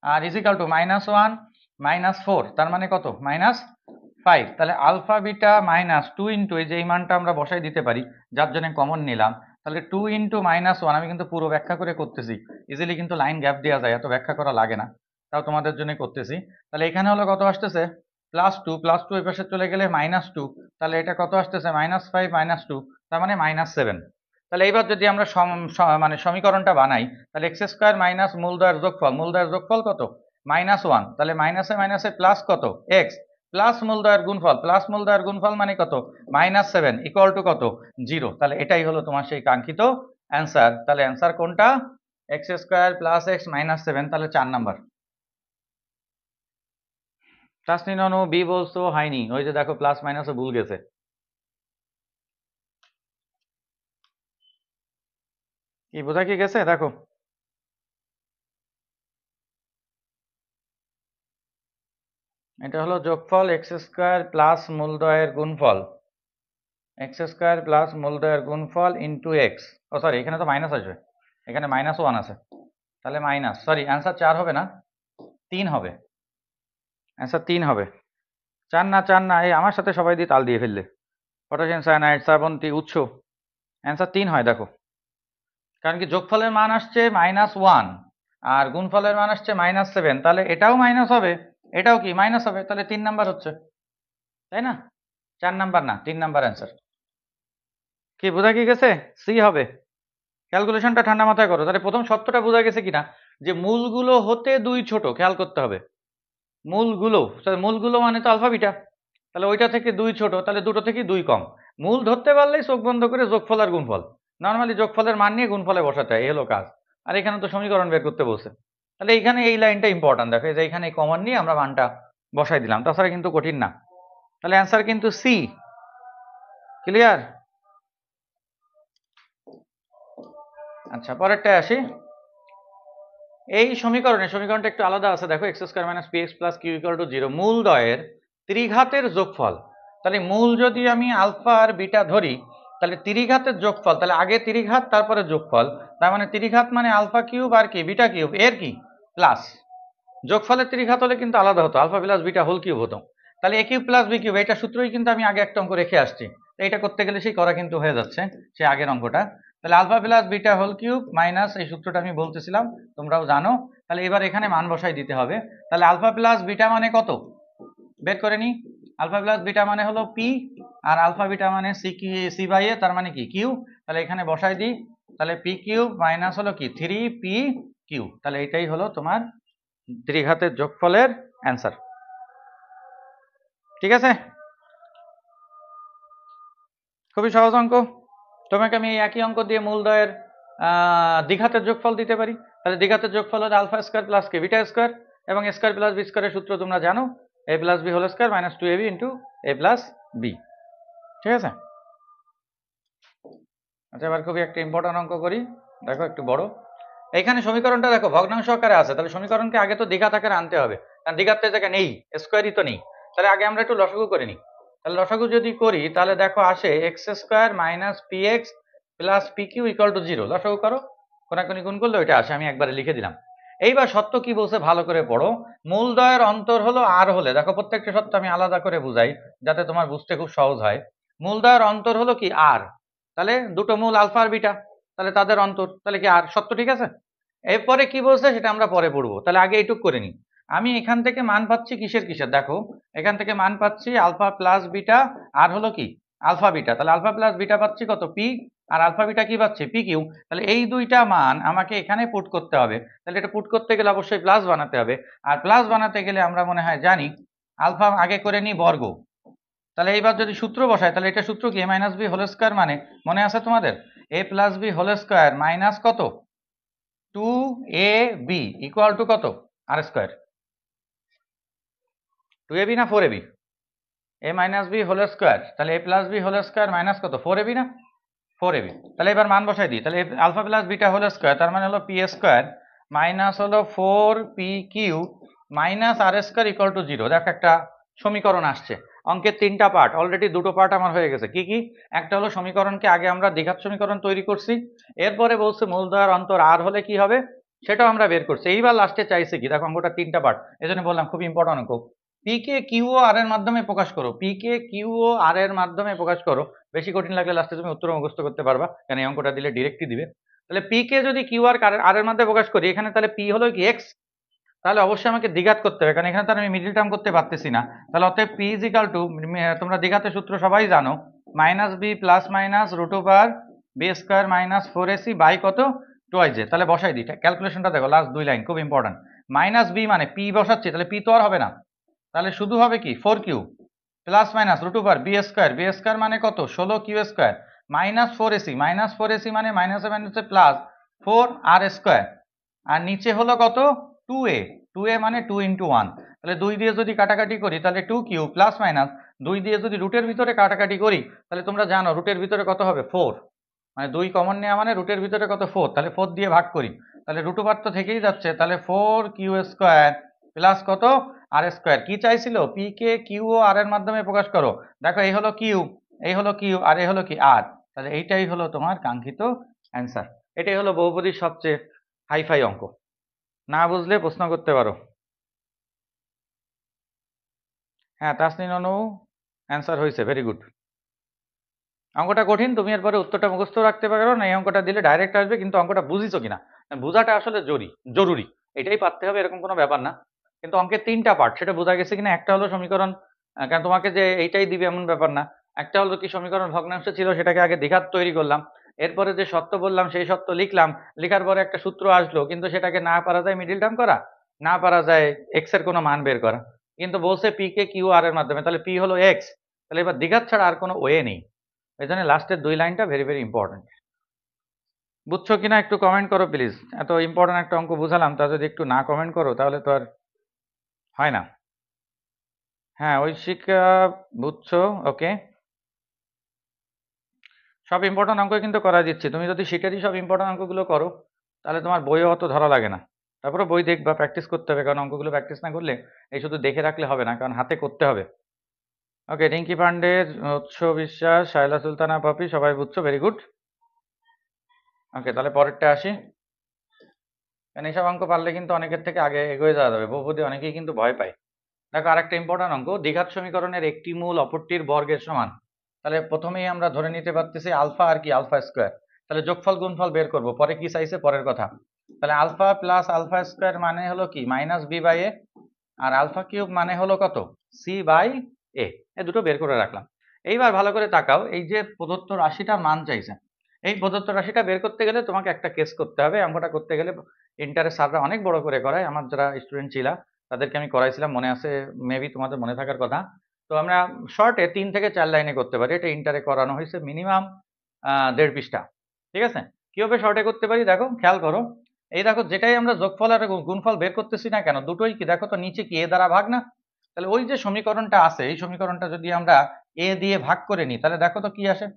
আর ইজ ইকাল টু -1 -4, তার মানে কত? -5। তাহলে আলফা বিটা মাইনাস 2 ইন্টু এই যে এই মানটা আমরা বসাই দিতে পারি, যার জন্য কমন নিলাম। তাহলে 2 ইন্টু -1, আমি কিন্তু পুরো ব্যাখ্যা করে করতেছি, ইজিলি কিন্তু লাইন গ্যাপ দেওয়া যায়, এত ব্যাখ্যা করা লাগে না, তাও তোমাদের জন্য করতেছি। তাহলে এখানে হলো কত আসতেছে? +2, +2 এই পাশে চলে গেলে -2, তাহলে এটা কত আসতেছে? -5 -2, তার মানে -7। তাহলে এইবার যদি আমরা মানে সমীকরণটা বানাই, তাহলে এক্স স্কোয়ার মাইনাস মূলদ্বয়ের যোগফল, মূলদ্বয়ের যোগফল কত? -1। তাহলে মাইনাসে মাইনাসে প্লাস কত? এক্স প্লাস মূলদ্বয়ের গুণফল, প্লাস মূলদ্বয়ের গুণফল মানে কত? -7 ইকুয়াল টু কত? 0। তাহলে এটাই হলো তোমার সেই কাঙ্ক্ষিত অ্যান্সার। তাহলে অ্যান্সার কোনটা? এক্স স্কোয়ার প্লাস এক্স -7, তাহলে 4 নাম্বার। তাসনিন অনু বি বলছো হয়নি, ওই যে দেখো প্লাস মাইনাসও ভুল গেছে। কি বোঝা কি গেছে দেখো? এটা হলো যোগফল এক্স স্কোয়ার প্লাস মূলদ্বয়ের গুণফল, এক্স স্কোয়ার প্লাস মূলদ্বয়ের গুণফল ইন্টু এক্স। ও সরি, এখানে তো মাইনাস আসবে, এখানে -1 আছে, তাহলে মাইনাস, সরি অ্যান্সার 4 হবে না, 3 হবে, অ্যান্সার 3 হবে। 4 না, 4 না, এই আমার সাথে সবাই দিয়ে তাল দিয়ে ফেললে, পটাশিয়াম সায়ানাইড, শ্রাবন্তী, উৎস, অ্যান্সার 3 হয় দেখো, কারণ কি যোগফলের মান আসছে -1 আর গুণফলের মান আসছে -7, তাহলে এটাও মাইনাস হবে, এটাও কি মাইনাস হবে, তাহলে 3 নাম্বার হচ্ছে, তাই না? 4 নাম্বার না, 3 নাম্বার অ্যান্সার। কি বোঝা কি গেছে? সি হবে। ক্যালকুলেশনটা ঠান্ডা মাথায় করো। তাহলে প্রথম সত্যটা বোঝা গেছে কিনা, যে মূলগুলো হতে 2 ছোট, খেয়াল করতে হবে মূলগুলো, মূলগুলো মানে তো আলফা বিটা, তাহলে ওইটা থেকে 2 ছোট, তাহলে দুটো থেকে 2 কম। মূল ধরতে পারলেই চোখ বন্ধ করে যোগফল আর গুণফল, নর্মালি যোগফলের মান নিয়ে গুণফলে বসাতে হয়, এই হলো কাজ। আর এখানে তো সমীকরণ বের করতে বলছে, তাহলে এইখানে এই লাইনটা ইম্পর্টেন্ট, দেখো যে এখানে কমন নিয়ে আমরা মানটা বসাই দিলাম, তাছাড়া কিন্তু কঠিন না। তাহলে অ্যান্সার কিন্তু সি। ক্লিয়ার? আচ্ছা, পরেরটায় আসি। এই সমীকরণটা একটু আলাদা আছে, দেখো X square minus P X plus Q equal to zero, মূলদ্বয়ের ত্রিঘাতের যোগফল। তাহলে মূল যদি আমি আলফা আর বিটা ধরি, তাহলে ত্রিঘাতের যোগফল, তাহলে আগে ত্রিঘাত তারপরে যোগফল, তার মানে ত্রিঘাত মানে আলফা কিউব আর কি বিটা কিউব এর কি প্লাস, যোগফলের ত্রিঘাত হলে কিন্তু আলাদা হতো, alpha plus beta whole cube হতো। তাহলে A cube plus B cube, এটা সূত্রই কিন্তু আমি আগে একটা অঙ্ক রেখে আসছি, এটা করতে গেলে সেই করা কিন্তু হয়ে যাচ্ছে সে আগের অঙ্কটা। তাহলে alpha plus beta whole cube minus এই সূত্রটা আমি বলতেছিলাম, তোমরাও জানো। তাহলে এবার এখানে মান বসাই দিতে হবে। তাহলে আলফা প্লাস বিটা মানে কত বের করে নি। আলফা প্লাস বিটা মানে হলো পি, আর আলফা বিটা মানে সি বাই এ, তার মানে কি কিউ। তাহলে এখানে বসাই দিই, তাহলে পি কিউব মাইনাস হলো কি 3 পি কিউ। তাহলে এটাই হলো তোমার ত্রিঘাতের যোগফলের অ্যান্সার। ঠিক আছে, খুবই সহজ অঙ্ক। তোমাকে আমি এই একই অঙ্ক দিয়ে মূলদ্বয়ের দ্বিঘাতের যোগফল দিতে পারি। তাহলে দ্বিঘাতের যোগফল হলো আলফা স্কোয়ার প্লাস কে বিটা স্কোয়ার, এবং স্কোয়ার প্লাস বি স্কোয়ারের সূত্র তোমরা জানো, A plus B whole square minus 2ab into A plus B. ঠিক আছে, আচ্ছা এবার খুবই একটা ইম্পর্টেন্ট অঙ্ক করি, দেখো একটু বড়। এইখানে সমীকরণটা দেখো ভগ্নাংশ আকারে আছে, তাহলে সমীকরণকে আগে তো দ্বিঘাত আকারে আনতে হবে, কারণ দ্বিঘাত তো জায়গায় নেই, স্কোয়ারই তো নেই। তাহলে আগে আমরা একটু লসাগু করে নিই। তাহলে লসাগু যদি করি, তাহলে দেখো আসে X square minus P X plus P Q equal to zero. লসাগু করো, কোনাকুনি গুণ করলে ওইটা আসে, আমি একবারে লিখে দিলাম। এইবার সত্য কি বলছে ভালো করে পড়ো। মূলদ্বয়ের অন্তর হলো আর হলে, দেখো প্রত্যেকটা সত্য আমি আলাদা করে বুঝাই যাতে তোমার বুঝতে খুব সহজ হয়। মূলদ্বয়ের অন্তর হলো কি আর, তাহলে দুটো মূল আলফা আর বিটা, তাহলে তাদের অন্তর, তাহলে কি আর সত্য। ঠিক আছে, এরপরে কি বলছে সেটা আমরা পরে পড়বো, তাহলে আগে এইটুক করে নিই। আমি এখান থেকে মান পাচ্ছি কিসের কিসের, দেখো এখান থেকে মান পাচ্ছি আলফা প্লাস বিটা আর হলো কি আলফা বিটা। তাহলে আলফা প্লাস বিটা পাচ্ছি কত পি, আর আলফা বিটা কি পাচ্ছি পি কিউ। তাহলে এই দুইটা মান আমাকে এখানে পুট করতে হবে। তাহলে এটা পুট করতে গেলে অবশ্যই প্লাস বানাতে হবে, আর প্লাস বানাতে গেলে আমরা মনে হয় জানি আলফা আগে করে নিই বর্গ। তাহলে এইবার যদি সূত্র বসাই, তাহলে এটা সূত্র কি A minus B whole square, মানে মনে আছে তোমাদের A plus B whole square minus কত 2ab ইকুয়াল টু কত আর স্কোয়ার, 2ab না 4ab, A minus B whole square, তাহলে A plus B whole square minus কত 4ab না 4ab। তাহলে এবার মান বসাই দিই, তাহলে alpha plus beta whole square, তার মানে হলো পি স্কোয়ার মাইনাস হলো 4p³ minus R square equal to zero. দেখ একটা সমীকরণ আসছে, অঙ্কের তিনটা পার্ট, অলরেডি দুটো পার্ট আমার হয়ে গেছে। কি কি, একটা হলো সমীকরণকে আগে আমরা দ্বিঘাত সমীকরণ তৈরি করছি, এরপরে বলছে মূলদ্বয়ের অন্তর আর হলে কি হবে সেটাও আমরা বের করছি। এইবার লাস্টে চাইছে কি, দেখো অঙ্কটা তিনটা পার্ট, এজন্য বললাম খুব ইম্পর্টেন্ট অঙ্ক। পি কে কিউ ও আর এর মাধ্যমে প্রকাশ করো, পি কে কিউ ও আর এর মাধ্যমে প্রকাশ করো। বেশি কঠিন লাগলে লাস্টে তুমি উত্তর মুখস্থ করতে পারবা, কারণ এই অঙ্কটা দিলে ডিরেক্টই দিবে। তাহলে পি কে যদি কিউ আর এর মধ্যে প্রকাশ করি, এখানে তাহলে পি হলো কি এক্স, তাহলে অবশ্যই আমাকে দ্বিঘাত করতে হবে, কারণ এখানে তো আমি মিডল টার্ম করতে পারতেছি না। তাহলে অতএব পি ইজ ইকাল টু, তোমরা দ্বিঘাতের সূত্র সবাই জানো, minus B plus minus root over B square minus 4ac by কত 2aj। তাহলে বসাই দিই, ক্যালকুলেশনটা দেখো লাস্ট দুই লাইন খুব ইম্পর্টেন্ট। মাইনাস বি মানে পি বসাচ্ছি, তাহলে পি তো আর হবে না, তাহলে শুধু হবে কি 4q plus minus root over B square মানে কত 16q স্কোয়ার মাইনাস 4ac মানে মাইনাসে মাইনাসে প্লাস 4r স্কোয়ার, আর নিচে হলো কত 2a মানে 2 ইন্টু 1। তাহলে 2 দিয়ে যদি কাটাকাটি করি তাহলে 2q প্লাস মাইনাস 2 দিয়ে যদি রুটের ভিতরে কাটাকাটি করি, তাহলে তোমরা জানো রুটের ভিতরে কত হবে 4, মানে 2 কমন নেওয়া মানে রুটের ভিতরে কত 4, তাহলে 4 দিয়ে ভাগ করি, তাহলে রুট ওভার তো থেকেই যাচ্ছে, তাহলে 4q স্কোয়ার প্লাস কত আর স্কোয়ার। কি চাইছিল, পি কে কিউ ও আর এর মাধ্যমে প্রকাশ করো। দেখো এই হলো কিউ, এই হলো কিউ, আর এই হলো কি আর, তাহলে এইটাই হলো তোমার কাঙ্ক্ষিত অ্যান্সার। এটাই হলো বহুপদীর সবচেয়ে হাইফাই অঙ্ক, না বুঝলে প্রশ্ন করতে পারো। হ্যাঁ তাসনিন অনু অ্যান্সার হয়েছে, ভেরি গুড। অঙ্কটা কঠিন, তুমি এরপরে উত্তরটা মুখস্থ রাখতে পারো না, এই অঙ্কটা দিলে ডাইরেক্ট আসবে, কিন্তু অঙ্কটা বুঝিছো কিনা, বোঝাটা আসলে জরুরি, এটাই পারতে হবে এরকম কোনো ব্যাপার না। কিন্তু অঙ্কের তিনটা পার্ট, সেটা বোঝা গেছে কিনা। একটা হলো সমীকরণ, কারণ তোমাকে যে এইটাই দিবে এমন ব্যাপার না। একটা হলো কি সমীকরণ ভগ্নাংশ ছিল, সেটাকে আগে দ্বিঘাত তৈরি করলাম, এরপরে যে সত্য বললাম সেই সত্য লিখলাম, লেখার পরে একটা সূত্র আসলো, কিন্তু সেটাকে না পারা যায় মিডিল টার্ম করা, না পারা যায় এক্স এর কোনো মান বের করা, কিন্তু বলছে পি কে কিউ আর এর মাধ্যমে, তাহলে পি হলো এক্স, তাহলে এবার দ্বিঘাত ছাড়া আর কোনো ওয়ে নেই। এই জন্য লাস্টের দুই লাইনটা ভেরি ভেরি ইম্পর্টেন্ট। বুঝছো কিনা একটু কমেন্ট করো প্লিজ, এত ইম্পর্টেন্ট একটা অঙ্ক বুঝালাম, তা যদি একটু না কমেন্ট করো তাহলে তো আর হয় না। হ্যাঁ ঐশিকা বুঝছো, ওকে। সব ইম্পর্টেন্ট অঙ্ক কিন্তু করা দিচ্ছি, তুমি যদি শিটেরই সব ইম্পর্টেন্ট অঙ্কগুলো করো তাহলে তোমার বইও অত ধরা লাগে না। তারপরে বই দেখবা, প্র্যাকটিস করতে হবে, কারণ অঙ্কগুলো প্র্যাকটিস না করলে এই শুধু দেখে রাখলে হবে না, কারণ হাতে করতে হবে। ওকে, রিঙ্কি পান্ডে, উৎস বিশ্বাস, শায়লা সুলতানা পপি, সবাই বুঝছো, ভেরি গুড। ওকে, তাহলে পরেরটা আসি। কারণ এইসব অঙ্ক পারলে কিন্তু অনেকের থেকে আগে এগিয়ে যাওয়া যাবে, বহুপদী অনেকেই কিন্তু ভয় পায়। দেখো আরেকটা ইম্পর্টেন্ট অঙ্ক, দ্বিঘাত সমীকরণের একটি মূল অপরটির বর্গের সমান। তাহলে প্রথমেই আমরা ধরে নিতে পারতেছি আলফা আর কি, আলফা স্কোয়ার। তাহলে যোগফল গুণফল বের করব, পরে কি চাইছে পরের কথা। তাহলে আলফা প্লাস আলফা স্কোয়ার মানে হলো কি মাইনাস বি বাই এ, আর আলফা কিউব মানে হলো কত সি বাই এ। এই দুটো বের করে রাখলাম। এইবার ভালো করে তাকাও, এই যে প্রদত্ত রাশিটার মান চাইছে, এই প্রদত্ত রাশিটা বের করতে গেলে তোমাকে একটা কেস করতে হবে। অঙ্কটা করতে গেলে ইন্টারের স্যাররা অনেক বড় করে করায়, আমার যারা স্টুডেন্ট ছিল তাদেরকে আমি করাইছিলাম, মনে আছে, মেবি তোমাদের মনে থাকার কথা। তো আমরা শর্টে 3 থেকে 4 লাইনে করতে পারি, এটা ইন্টারে করানো হয়েছে মিনিমাম 1.5 পৃষ্ঠা। ঠিক আছে, কিভাবে শর্টে করতে পারি দেখো, খেয়াল করো। এই দেখো, যেটাই আমরা যোগফল আর গুণফল বের করতেছি না কেন, দুটোই কি দেখো তো নিচে কি এ দ্বারা ভাগ না। তাহলে ওই যে সমীকরণটা আছে, এই সমীকরণটা যদি আমরা এ দিয়ে ভাগ করে নিই, তাহলে দেখো তো কি আসে,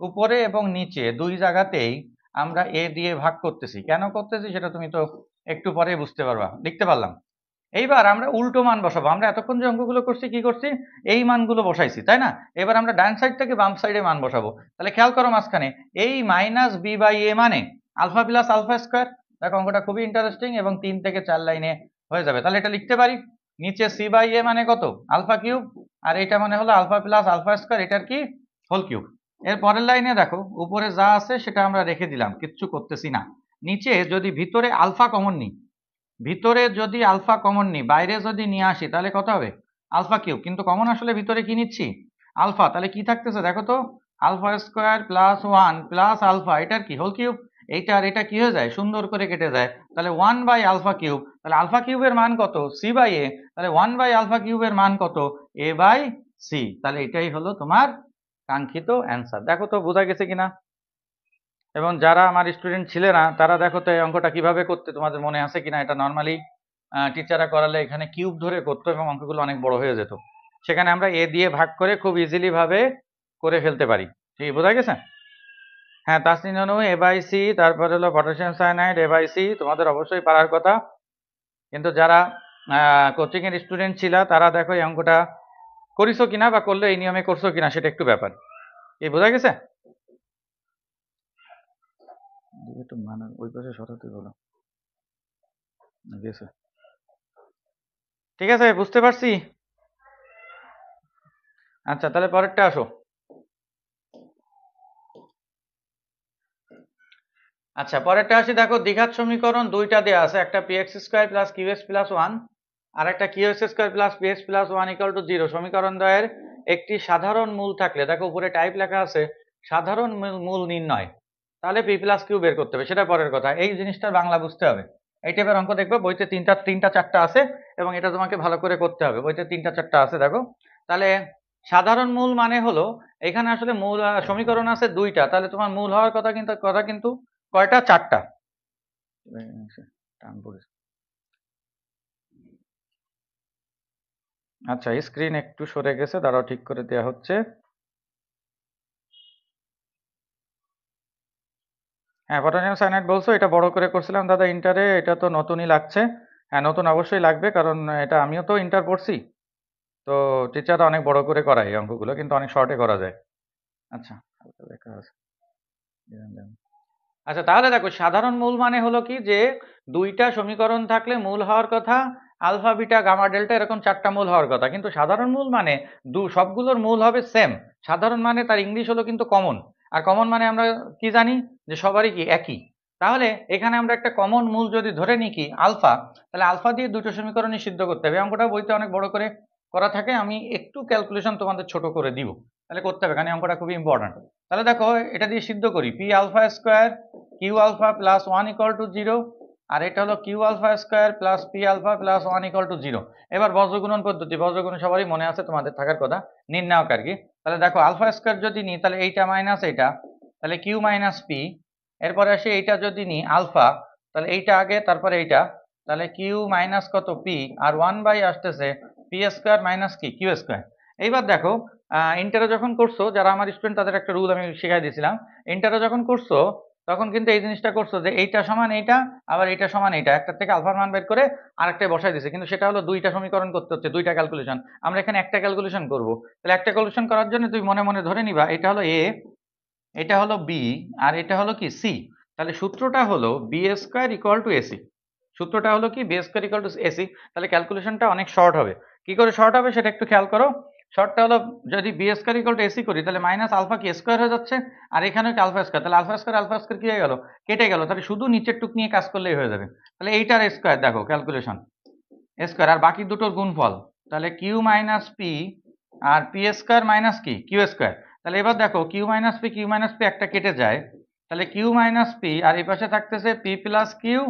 উপরে এবং নিচে দুই জায়গাতেই আমরা এ দিয়ে ভাগ করতেছি। কেন করতেছি সেটা তুমি তো একটু পরে বুঝতে পারবা, লিখতে পারলাম। এইবার আমরা উল্টো মান বসাবো। আমরা এতক্ষণ যে অঙ্কগুলো করছি কি করছি, এই মানগুলো বসাইছি, তাই না? এবার আমরা ডান সাইড থেকে বাম সাইডে মান বসাবো। তাহলে খেয়াল করো মাঝখানে এই মাইনাস বি বাই এ মানে আলফা প্লাস আলফা স্কোয়ার। দেখো অঙ্কটা খুবই ইন্টারেস্টিং এবং 3 থেকে 4 লাইনে হয়ে যাবে। তাহলে এটা লিখতে পারি, নিচে সি বাই এ মানে কত আলফা কিউব, আর এটা মানে হলো আলফা প্লাস আলফা স্কোয়ার, এটার কি হোল কিউব। এর পরের লাইনে দেখো, উপরে যা আছে সেটা আমরা রেখে দিলাম, কিচ্ছু করতেছি না। নিচে যদি ভিতরে আলফা কমন নিই, ভিতরে যদি আলফা কমন নিই, বাইরে যদি নিয়ে আসি, তাহলে কত হবে আলফা কিউব। কিন্তু কমন আসলে ভিতরে কি নিচ্ছি আলফা, তাহলে কি থাকতেছে দেখো তো, alpha square plus 1 plus alpha, এটার কি হোল কিউব। এইটা আর এটা কি হয়ে যায়, সুন্দর করে কেটে যায়। তাহলে 1 বাই আলফা কিউব, তাহলে আলফা কিউবের মান কত সি বাই এ, তাহলে 1 বাই আলফা কিউবের মান কত এ বাই সি। তাহলে এটাই হলো তোমার কাঙ্ক্ষিত অ্যান্সার। দেখো তো বোঝা গেছে কিনা। এবং যারা আমার স্টুডেন্ট ছিলে না তারা দেখো তো এই অঙ্কটা কিভাবে করতে, তোমাদের মনে আছে কিনা। এটা নর্মালি টিচাররা করালে এখানে কিউব ধরে করতো এবং অঙ্কগুলো অনেক বড় হয়ে যেত। সেখানে আমরা এ দিয়ে ভাগ করে খুব ইজিলি ভাবে করে ফেলতে পারি। ঠিক বোঝা গেছে? হ্যাঁ, Tasnin Anu A by C, তারপরে হলো potassium cyanide A by C, তোমাদের অবশ্যই পারার কথা। কিন্তু যারা কোচিং এর স্টুডেন্ট ছিল তারা দেখো এই অঙ্কটা করিছো কিনা বা করলে এই নিয়মে করছো কিনা সেটা একটু ব্যাপার। এই বোঝা গেছে? একটু মানে ওই পাশে সরাতে বলো, গেছে। ঠিক আছে, বুঝতে পারছি। আচ্ছা, তাহলে পরেরটা আসো। আচ্ছা, পরেরটা আসি। দেখো দ্বিঘাত সমীকরণ দুইটা দেওয়া আছে, একটা px square plus qx plus 1 আর একটা qx square plus px plus 1 equal to 0। সমীকরণ দ্বয়ের একটি সাধারণ মূল থাকলে, দেখো উপরে টাইপ লেখা আছে সাধারণ মূল নির্ণয়, তাহলে p প্লাস q বের করতে হবে, সেটা পরের কথা। এই জিনিসটার বাংলা বুঝতে হবে। এই টাইপের অঙ্ক দেখবে বইতে তিনটা চারটা আছে এবং এটা তোমাকে ভালো করে করতে হবে, বইতে 3টা 4টা আছে। দেখো তাহলে সাধারণ মূল মানে হলো, এখানে আসলে মূল সমীকরণ আছে দুইটা, তাহলে তোমার মূল হওয়ার কথা কিন্তু কয়টা, 4টা। আচ্ছা, স্ক্রিন একটু সরে গেছে, দাঁড়াও ঠিক করে দেওয়া হচ্ছে। হ্যাঁ, পটাশিয়াম সায়ানাইড বলছো, এটা বড় করে করছিলাম দাদা ইন্টারে, এটা তো নতুনই লাগছে। হ্যাঁ, নতুন অবশ্যই লাগবে, কারণ এটা আমিও তো ইন্টার পড়ছি, তো টিচাররা অনেক বড় করে করায় এই অঙ্কগুলো, কিন্তু অনেক শর্টে করা যায়। আচ্ছা, লেখা আছে। আচ্ছা, তাহলে দেখো সাধারণ মূল মানে হলো কি, যে দুইটা সমীকরণ থাকলে মূল হওয়ার কথা আলফা বিটা গামা ডেল্টা, এরকম 4টা মূল হওয়ার কথা। কিন্তু সাধারণ মূল মানে সবগুলোর মূল হবে সেম। সাধারণ মানে তার ইংলিশ হলো কিন্তু কমন, আর কমন মানে আমরা কি জানি যে সবারই কি একই। তাহলে এখানে আমরা একটা কমন মূল যদি ধরে নিই কি আলফা, তাহলে আলফা দিয়ে দুটো সমীকরণই সিদ্ধ করতে হবে। অঙ্কটা বইতে অনেক বড় করে করা থাকে, আমি একটু ক্যালকুলেশন তোমাদের ছোট করে দিব, তাহলে করতে হবে, কারণ অঙ্কটা খুবই ইম্পর্টেন্ট। তাহলে দেখো এটা দিয়ে সিদ্ধ করি, P alpha square Q alpha plus 1 equal to 0, আর এটা হলো Q alpha square plus P alpha plus 1 equal to 0। এবার বজ্রগুণন পদ্ধতি, বজ্রগুণন সবারই মনে আছে, তোমাদের থাকার কথা, নির্ণায়ক আর কি। তাহলে দেখো আলফা স্কোয়ার যদি নিই, তাহলে এইটা মাইনাস এইটা, তাহলে কিউ মাইনাস পি। এরপরে আসি এইটা যদি নিই আলফা, তাহলে এইটা আগে তারপরে এইটা, তাহলে কিউ মাইনাস কত পি, আর 1 বাই আসতেছে পি স্কোয়ার মাইনাস কি কিউ স্কোয়ার। এইবার দেখো ইন্টারে যখন করছো, যারা আমার স্টুডেন্ট তাদের একটা রুল আমি শিখাই দিয়েছিলাম। ইন্টারে যখন করছো তখন কিন্তু এই জিনিসটা করছো যে এইটা সমান এইটা, আবার এইটা সমান এইটা, একটা থেকে আলফার মান বের করে আরেকটায় বসাই দিছে, কিন্তু সেটা হলো দুইটা সমীকরণ করতে হচ্ছে, দুইটা ক্যালকুলেশন। আমরা এখানে একটা ক্যালকুলেশন করব। তাহলে একটা ক্যালকুলেশন করার জন্য তুই মনে মনে ধরে নিবা এটা হলো এ, এটা হলো বি, আর এটা হলো কি সি। তাহলে সূত্রটা হলো B square equal to AC. সূত্রটা হলো কি B square equal to AC. তাহলে ক্যালকুলেশনটা অনেক শর্ট হবে। কি করে শর্ট হবে সেটা একটু খেয়াল করো। শর্টটা হলো যদি B square equal to AC করি তাহলে মাইনাস আলফা কি স্কোয়ার হয়ে যাচ্ছে, আর এখানে কি আলফা স্কোয়ার, তাহলে আলফা স্কোয়ার কি হয়ে গেল, কেটে গেল। তাহলে শুধু নিচের টুক নিয়ে কাজ করলেই হয়ে যাবে। তাহলে এইটার স্কোয়ার দেখো ক্যালকুলেশন স্কোয়ার, আর বাকি দুটোর গুণফল, তাহলে Q minus P R P square minus কি কিউ স্কোয়ার। তাহলে এবার দেখো কিউ মাইনাস পি একটা কেটে যায়, তাহলে কিউ মাইনাস পি, আর এই পাশে থাকতেছে পি প্লাস কিউ,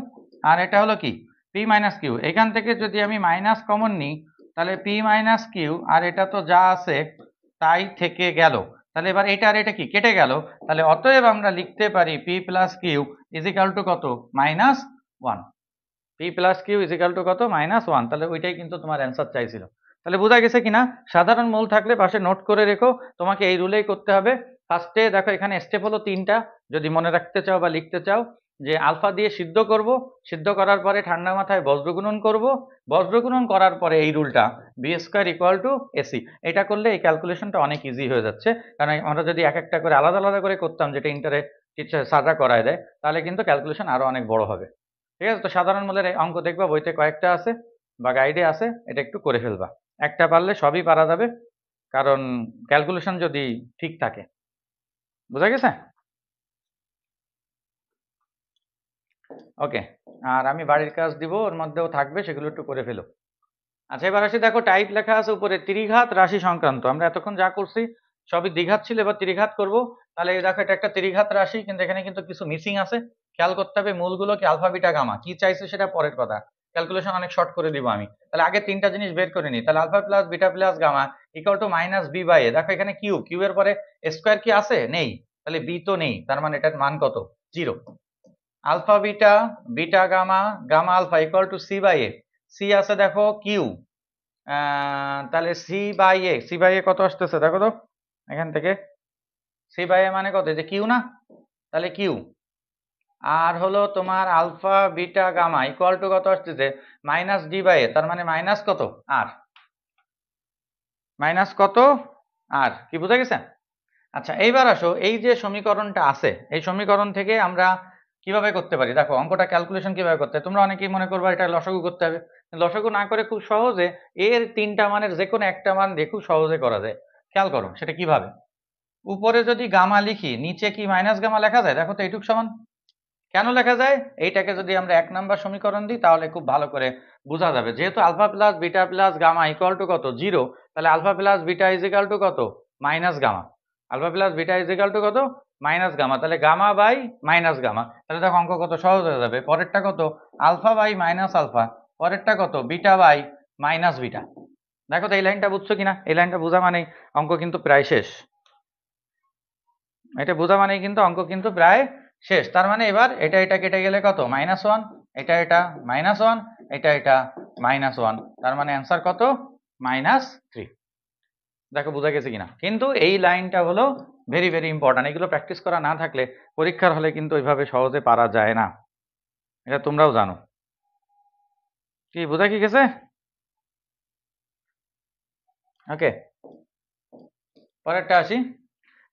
আর এটা হলো কি পি মাইনাস কিউ। এখান থেকে যদি আমি মাইনাস কমন নিই তাহলে পি মাইনাস কিউ, আর এটা তো যা আছে তাই থেকে গেল। তাহলে এবার এটা আর এটা কি কেটে গেল। তাহলে অতএব আমরা লিখতে পারি P plus Q is equal to কত, minus one. P plus Q is equal to কত, মাইনাস ওয়ান। তাহলে ওইটাই কিন্তু তোমার অ্যান্সার চাইছিল। তাহলে বোঝা গেছে কিনা? সাধারণ মূল থাকলে পাশে নোট করে রেখো, তোমাকে এই রুলেই করতে হবে। ফার্স্টে দেখো এখানে স্টেপ হলো তিনটা, যদি মনে রাখতে চাও বা লিখতে চাও, যে আলফা দিয়ে সিদ্ধ করব, সিদ্ধ করার পরে ঠান্ডা মাথায় বজ্রগুণন করব, বজ্রগুণন করার পরে এই রুলটা B square equal to AC, এটা করলে এই ক্যালকুলেশনটা অনেক ইজি হয়ে যাচ্ছে। কারণ আমরা যদি এক একটা করে আলাদা আলাদা করে করতাম, যেটা ইন্টারে টিচার সাজা করায় দেয়, তাহলে কিন্তু ক্যালকুলেশন আরো অনেক বড় হবে। ঠিক আছে? তো সাধারণ মূলের এই অঙ্ক দেখবা বইতে কয়েকটা আছে বা গাইডে আছে, এটা একটু করে ফেলবা। একটা পারলে সবই পারা যাবে, কারণ ক্যালকুলেশন যদি ঠিক থাকে। বোঝা গেছে? ওকে। আর আমি বাড়ির কাজ দিব, ওর মধ্যেও থাকবে, সেগুলো একটু করে ফেলো। আচ্ছা, এবার আসি, দেখো টাইপ লেখা আছে উপরে ত্রিঘাত রাশি সংক্রান্ত। আমরা এতক্ষণ যা করছি সবই দ্বিঘাত ছিল, এবার ত্রিঘাত করব। তাহলে এই দেখো এটা একটা ত্রিঘাত রাশি, কিন্তু এখানে কিন্তু কিছু মিসিং আছে। খেয়াল করতে হবে মূলগুলো কি আলফা বিটা গামা, কি চাইছে সেটা পরের কথা, ক্যালকুলেশন অনেক শর্ট করে দিব আমি। তাহলে আগে তিনটা জিনিস বের করে নিই। তাহলে alpha plus beta plus gamma equal to minus B by A. দেখো এখানে কিউ, কিউ এর পরে স্কোয়ার কি আছে, নেই, তাহলে বি তো নেই, তার মানে এটার মান কত, zero. Alpha beta, beta gamma, gamma alpha equal to C by A. C আছে দেখো কিউ, তাহলে C by A, C by A কত আসতেছে দেখো তো এখান থেকে, সি বাই এ মানে কত, যে কিউ না, তাহলে কিউ। আর হলো তোমার alpha beta gamma equal to কত আসতেছে, মাইনাস ডি বাই এ, তার মানে মাইনাস কত আর, মাইনাস কত আর, কি বুঝা গেছে? আচ্ছা, এইবার আসো, এই যে সমীকরণটা আছে এই সমীকরণ থেকে আমরা কিভাবে করতে পারি। দেখো অঙ্কটা ক্যালকুলেশন কিভাবে করতে হয়, তোমরা অনেকেই মনে করবা এটা লসাগু করতে হবে। লসাগু না করে খুব সহজে এর তিনটা মানের যে কোনো একটা মান দিয়ে খুব সহজে করা যায়। খেয়াল করো সেটা কিভাবে। উপরে যদি গামা লিখি, নিচে কি মাইনাস গামা লেখা যায়? দেখো তো এইটুক সমান। কেন লেখা যায়? এইটাকে যদি আমরা 1 নম্বর সমীকরণ দিই তাহলে খুব ভালো করে বোঝা যাবে। যেহেতু alpha plus beta plus gamma equal to কত, জিরো, তাহলে alpha plus beta is equal to কত, minus gamma. Alpha plus beta is equal to কত, মাইনাস গামা। তাহলে গামা বাই মাইনাস গামা। তাহলে দেখো অঙ্ক কত সহজ হয়ে যাবে। পরেরটা কত, আলফা বাই মাইনাস আলফা। পরেরটা কত, বিটা বাই মাইনাস বিটা। দেখো তো এই লাইনটা বুঝছো কিনা? এই লাইনটা বোঝা মানেই অঙ্ক কিন্তু প্রায় শেষ। এটা বোঝা মানেই কিন্তু অঙ্ক কিন্তু প্রায় শেষ। তার মানে এবার এটা এটা কেটে গেলে কত, মাইনাস ওয়ান, এটা এটা মাইনাস ওয়ান, এটা এটা মাইনাস ওয়ান, তার মানে অ্যান্সার কত, মাইনাস থ্রি। দেখো বোঝা গেছে কিনা? কিন্তু এই লাইনটা হলো ভেরি ভেরি ইম্পর্টেন্ট। এগুলো প্র্যাকটিস করা না থাকলে পরীক্ষার হলে কিন্তু ওইভাবে সহজে পারা যায় না, এটা তোমরাও জানো। কি বোঝা কি গেছে? ওকে, পরেরটা আসি।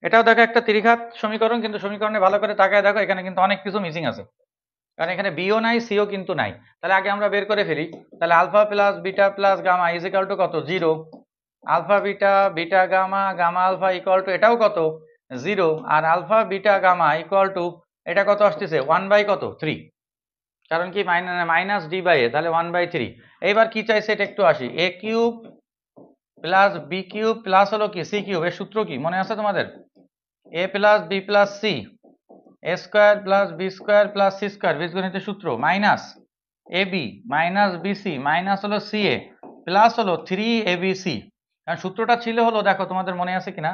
এটাও দেখো একটা ত্রিঘাত সমীকরণ, কিন্তু সমীকরণে ভালো করে তাকায় দেখো এখানে কিন্তু অনেক কিছু মিসিং আছে, কারণ এখানে বিও নাই, সিও কিন্তু নাই। তাহলে আগে আমরা বের করে ফেলি। তাহলে alpha plus beta plus gamma is equal to কত, zero. Alpha beta, beta gamma, gamma alpha equal to এটাও কত, জিরো। আর alpha beta gamma equal to এটা কত আসতেছে, ওয়ান বাই কত, থ্রি। কারণ কি মাইনাস ডি বাই এ, তাহলে ওয়ান বাই থ্রি। এইবার কি চাইছে এটা একটু আসি, A cube plus B cube plus হলো কি সি কিউব। এর সূত্র কি মনে আছে তোমাদের? A plus B plus C, A square plus B square plus C square, বীজগণিতের সূত্র, minus A B minus BC minus হলো সি এ প্লাস হলো থ্রি এ বি সি। কারণ সূত্রটা ছিল হলো, দেখো তোমাদের মনে আছে কিনা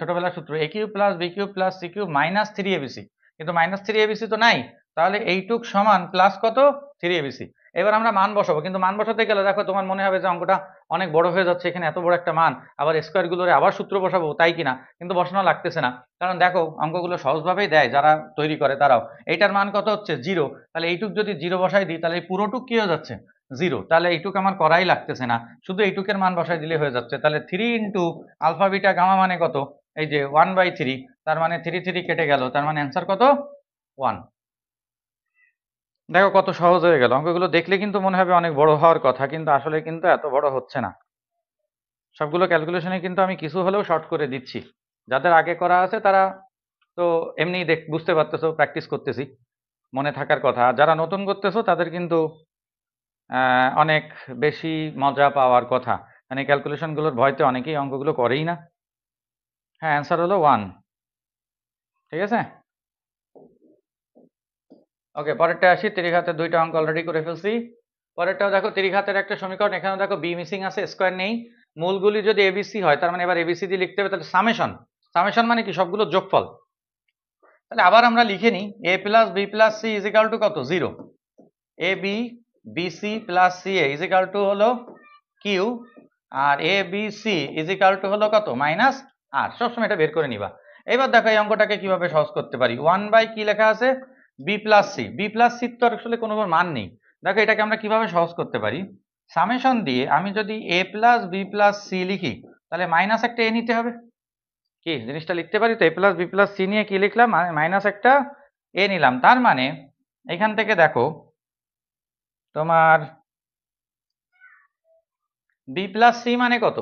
ছোটবেলার সূত্র, A cube plus B cube plus C cube minus three ABC, কিন্তু মাইনাস থ্রি এবিসি তো নাই, তাহলে এইটুক সমান প্লাস কত, থ্রি এবিসি। এবার আমরা মান বসাবো, কিন্তু মান বসাতে গেলে দেখো তোমার মনে হবে যে অঙ্কটা অনেক বড় হয়ে যাচ্ছে, এখানে এত বড় একটা মান, আবার স্কোয়ার গুলোরে আবার সূত্র বসাবো, তাই কিনা? কিন্তু বসানো লাগতেছে না, কারণ দেখো অঙ্কগুলো সহজভাবেই দেয় যারা তৈরি করে তারাও। এইটার মান কত হচ্ছে? 0। তাহলে এইটুক যদি 0 বসাই দিই তাহলে এই পুরোটুক কি হয়ে যাচ্ছে? 0। তাহলে এইটুক আমার করাই লাগতেছে না, শুধু এইটুকের মান বসাই দিলে হয়ে যাচ্ছে। তাহলে 3 ইন্টু আলফা বিটা গামা মানে কত? এই যে 1/3, তার মানে 3 কেটে গেল, তার মানে অ্যান্সার কত? 1। দেখো কত সহজ হয়ে গেল। অঙ্কগুলো দেখলে কিন্তু মনে হবে অনেক বড় হওয়ার কথা, কিন্তু আসলে কিন্তু এত বড় হচ্ছে না। সবগুলো ক্যালকুলেশনে কিন্তু আমি কিছু হলেও শর্ট করে দিচ্ছি। যাদের আগে করা আছে তারা তো এমনি বুঝতে পারতেছো, প্র্যাকটিস করতেছি, মনে থাকার কথা। আর যারা নতুন করতেছো তাদের কিন্তু অনেক বেশি মজা পাওয়ার কথা, মানে ক্যালকুলেশনগুলোর ভয়তে অনেকেই অঙ্কগুলো করেই না। হ্যাঁ, অ্যান্সার হলো 1। ঠিক আছে, ওকে, পরেরটা আসি। ত্রিঘাতের দুইটা অঙ্ক অলরেডি করে ফেলছি। পরেরটাও দেখো ত্রিঘাতের একটা সমীকরণ, এখানে দেখো বি মিসিং আছে, স্কোয়ার নেই। মূলগুলি যদি এবিসি হয়, তার মানে এবার এবিসি দিয়ে লিখতে হবে, তাহলে সামেশন। সামেশন মানে কি? সবগুলো যোগফল। তাহলে আবার আমরা লিখে নিই, A plus B plus C is equal to কত? 0। A B B C plus C A is equal to হলো কিউ, আর A B C is equal to হলো কত? Minus R. সবসময় এটা বের করে নিবা। এবার দেখো এই অঙ্কটাকে কিভাবে সহজ করতে পারি। 1 বাই কি লেখা আছে? B plus C. B plus C তো আসলে কোনো মান নেই। দেখো এটাকে আমরা কিভাবে সহজ করতে পারি, সামেশন দিয়ে আমি যদি এ প্লাস বি প্লাস সি লিখি, তাহলে মাইনাস একটা এ নিতে হবে। কি জিনিসটা লিখতে পারি তো, এ প্লাস বি প্লাস সি নিয়ে কি লিখলাম? মাইনাস একটা এ নিলাম। তার মানে এখান থেকে দেখো তোমার বি প্লাস সি মানে কত?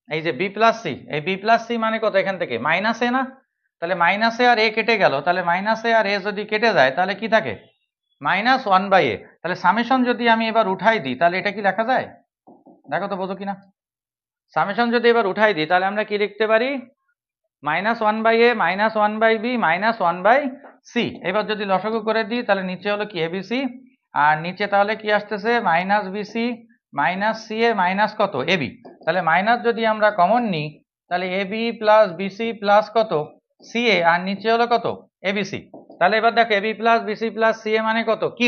এই যে বি প্লাস সি, এই বি প্লাস সি মানে কত? এখান থেকে মাইনাস এ না? তাহলে মাইনাস এ আর এ কেটে গেল, তাহলে মাইনাস এ আর এ যদি কেটে যায় তাহলে কি থাকে? -1/a। তাহলে সামেশন যদি আমি এবার উঠাই দিই তাহলে এটা কি লেখা যায়? দেখো তো বোঝো কিনা। সামেশন যদি এবার উঠাই দিই তাহলে আমরা কি লিখতে পারি? -1/a -1/b -1/c। এবার যদি লসাগু করে দিই তাহলে নিচে হলো কি? abc, আর নিচে তাহলে কি আসতেছে? -bc -ca মাইনাস কত? ab। তাহলে মাইনাস যদি আমরা কমন নিই তাহলে ab প্লাস bc প্লাস কত? ca, আর নিচে হলো কত? abc। তাহলে এবার দেখো ab plus bc plus ca মানে কত? q।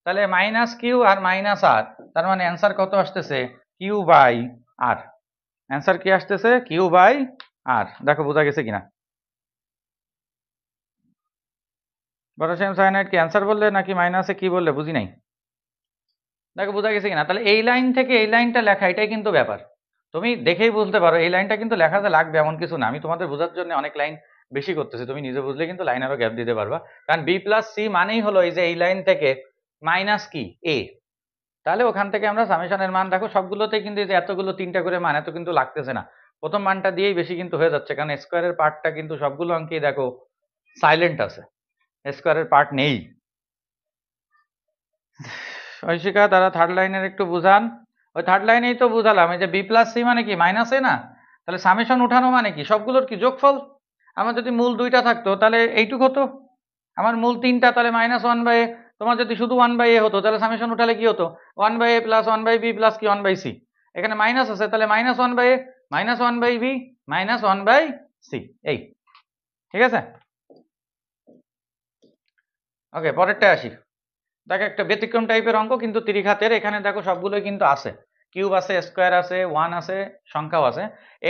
তাহলে মাইনাস কিউ আর মাইনাস আর, তার মানে অ্যান্সার কত আসতেছে? Q by R. অ্যান্সার কি আসতেছে? কিউ বাই আর। দেখো বোঝা গেছে কিনা? পটাশিয়াম সায়ানাইড কি অ্যান্সার বললে নাকি মাইনাসে কি বললে? বুঝি নাই। দেখো বোঝা গেছে কিনা? তাহলে এই লাইন থেকে এই লাইনটা লেখা, এটাই কিন্তু ব্যাপার। তুমি দেখেই বুঝতে পারো এই লাইনটা কিন্তু লেখাতে লাগবে এমন কিছু না। আমি তোমাদের বোঝার জন্য অনেক লাইন বেশি করতেছি, তুমি নিজে বুঝলে কিন্তু লাইন আরো গ্যাপ দিতে পারবা। কারণ বি প্লাস সি মানেই হলো এই যে এই লাইন থেকে মাইনাস কি? এ। তাহলে ওখান থেকে আমরা সামেশনের মান দেখো সবগুলোতে কিন্তু এই যে এতগুলো 3টা করে মান, এত কিন্তু লাগতেছে না। প্রথম মানটা দিয়েই বেশি কিন্তু হয়ে যাচ্ছে, কারণ স্কোয়ারের পার্টটা কিন্তু সবগুলো অঙ্কেই দেখো সাইলেন্ট আছে, স্কোয়ারের পার্ট নেই। ঐশিকা, তারা থার্ড লাইনের একটু বুঝান। ওই থার্ড লাইনেই তো বুঝালাম, এই যে বি প্লাস সি মানে কি? মাইনাস এ না? তাহলে সামেশন উঠানো মানে কি? সবগুলোর কি যোগফল। আমার যদি মূল 2টা থাকতো তাহলে এইটুক হতো, আমার মূল 3টা, তাহলে -1/a। তোমার যদি শুধু 1/a হতো তাহলে সামেশন উঠালে কি হতো? 1/a প্লাস 1/b প্লাস কি 1/c। এখানে মাইনাস আছে তাহলে -1/a -1/b -1/c। এই ঠিক আছে, ওকে পরেরটা আসি। দেখো একটা ব্যতিক্রম টাইপের অঙ্ক, কিন্তু ত্রিঘাতের। এখানে দেখো সবগুলোই কিন্তু আছে, কিউব আছে, স্কোয়ার আছে, 1 আছে, সংখ্যাও আছে।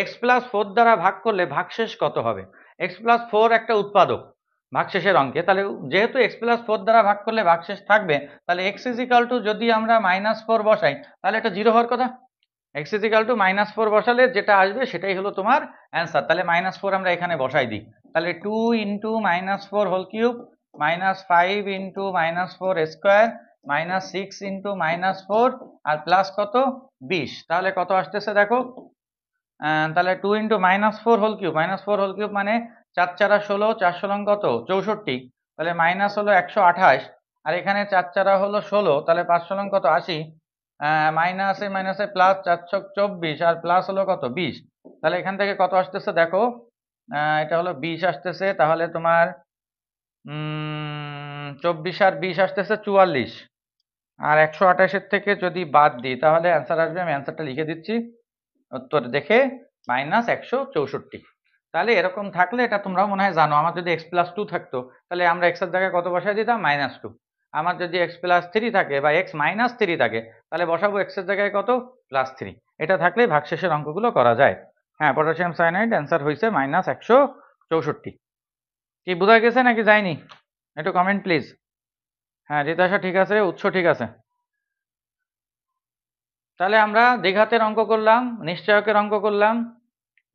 x+4 দ্বারা ভাগ করলে ভাগশেষ কত হবে? x+4 একটা উৎপাদক ভাগশেষের অঙ্কে, তাহলে যেহেতু x+4 দ্বারা ভাগ করলে ভাগশেষ থাকবে, তাহলে x যদি আমরা -4 বসাই তাহলে এটা 0 হওয়ার কথা। x -4 বসালে যেটা আসবে সেটাই হলো তোমার অ্যান্সার। তাহলে -4 আমরা এখানে বসাই দিই, তাহলে 2 × -4 হোল কিউব -5 × -4 স্কোয়ার -6 × -4 আর প্লাস কত? 20। তাহলে কত আসতেছে দেখো, তাহলে 2 × -4 হোল কিউব, -4 হোল কিউব মানে 4 4 16, 4 16 কত? 64। তাহলে মাইনাস হলো 128, আর এখানে 4 4 হলো 16, তাহলে 5 16 কত? 80। মাইনাসে মাইনাসে প্লাস 424, আর প্লাস হলো কত? 20। তাহলে এখান থেকে কত আসতেছে দেখো, এটা হলো 20 আসতেছে। তাহলে তোমার 24 আর 20 আসতেছে 44, আর 128-এর থেকে যদি বাদ দিই তাহলে অ্যান্সার আসবে, আমি অ্যান্সারটা লিখে দিচ্ছি উত্তর দেখে, -164। তাহলে এরকম থাকলে এটা তোমরাও মনে হয় জানো। আমার যদি x+2 থাকতো তাহলে আমরা x এর জায়গায় কত বসাই দিতাম? -2। আমার যদি x+3 থাকে বা x-3 থাকে, তাহলে বসাবো x এর জায়গায় কত, +3। এটা থাকলে ভাগশেষের অঙ্কগুলো করা যায়। হ্যাঁ, পটাশিয়াম সায়ানাইড অ্যান্সার হয়েছে -164। কি বোঝা গেছে নাকি যায়নি? একটু কমেন্ট প্লিজ। হ্যাঁ, জিজ্ঞাসা ঠিক আছে, উৎস ঠিক আছে। তাহলে আমরা দ্বিঘাতের অঙ্ক করলাম, নিশ্চয়কের অঙ্ক করলাম,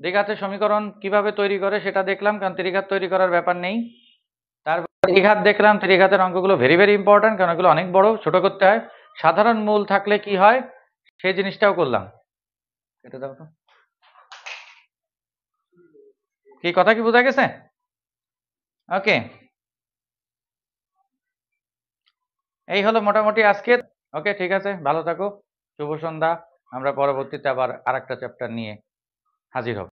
দ্বিঘাতের সমীকরণ কিভাবে তৈরি করে সেটা দেখলাম, কারণ ত্রিঘাত তৈরি করার ব্যাপার নেই। তারপর ত্রিঘাত দেখলাম, ত্রিঘাতের অঙ্কগুলো ভেরি ভেরি ইম্পর্টেন্ট, কারণ এগুলো অনেক বড়, ছোট করতে হয়। সাধারণ মূল থাকলে কি হয় সেই জিনিসটাও করলাম। এটা দাও তো, কি কথা কি বোঝা গেছে? ওকে, এই হলো মোটামুটি আজকের। ওকে, ঠিক আছে, ভালো থাকো, শুভ সন্ধ্যা। আমরা পরবর্তীতে আবার আরেকটা চ্যাপ্টার নিয়ে হাজির হব।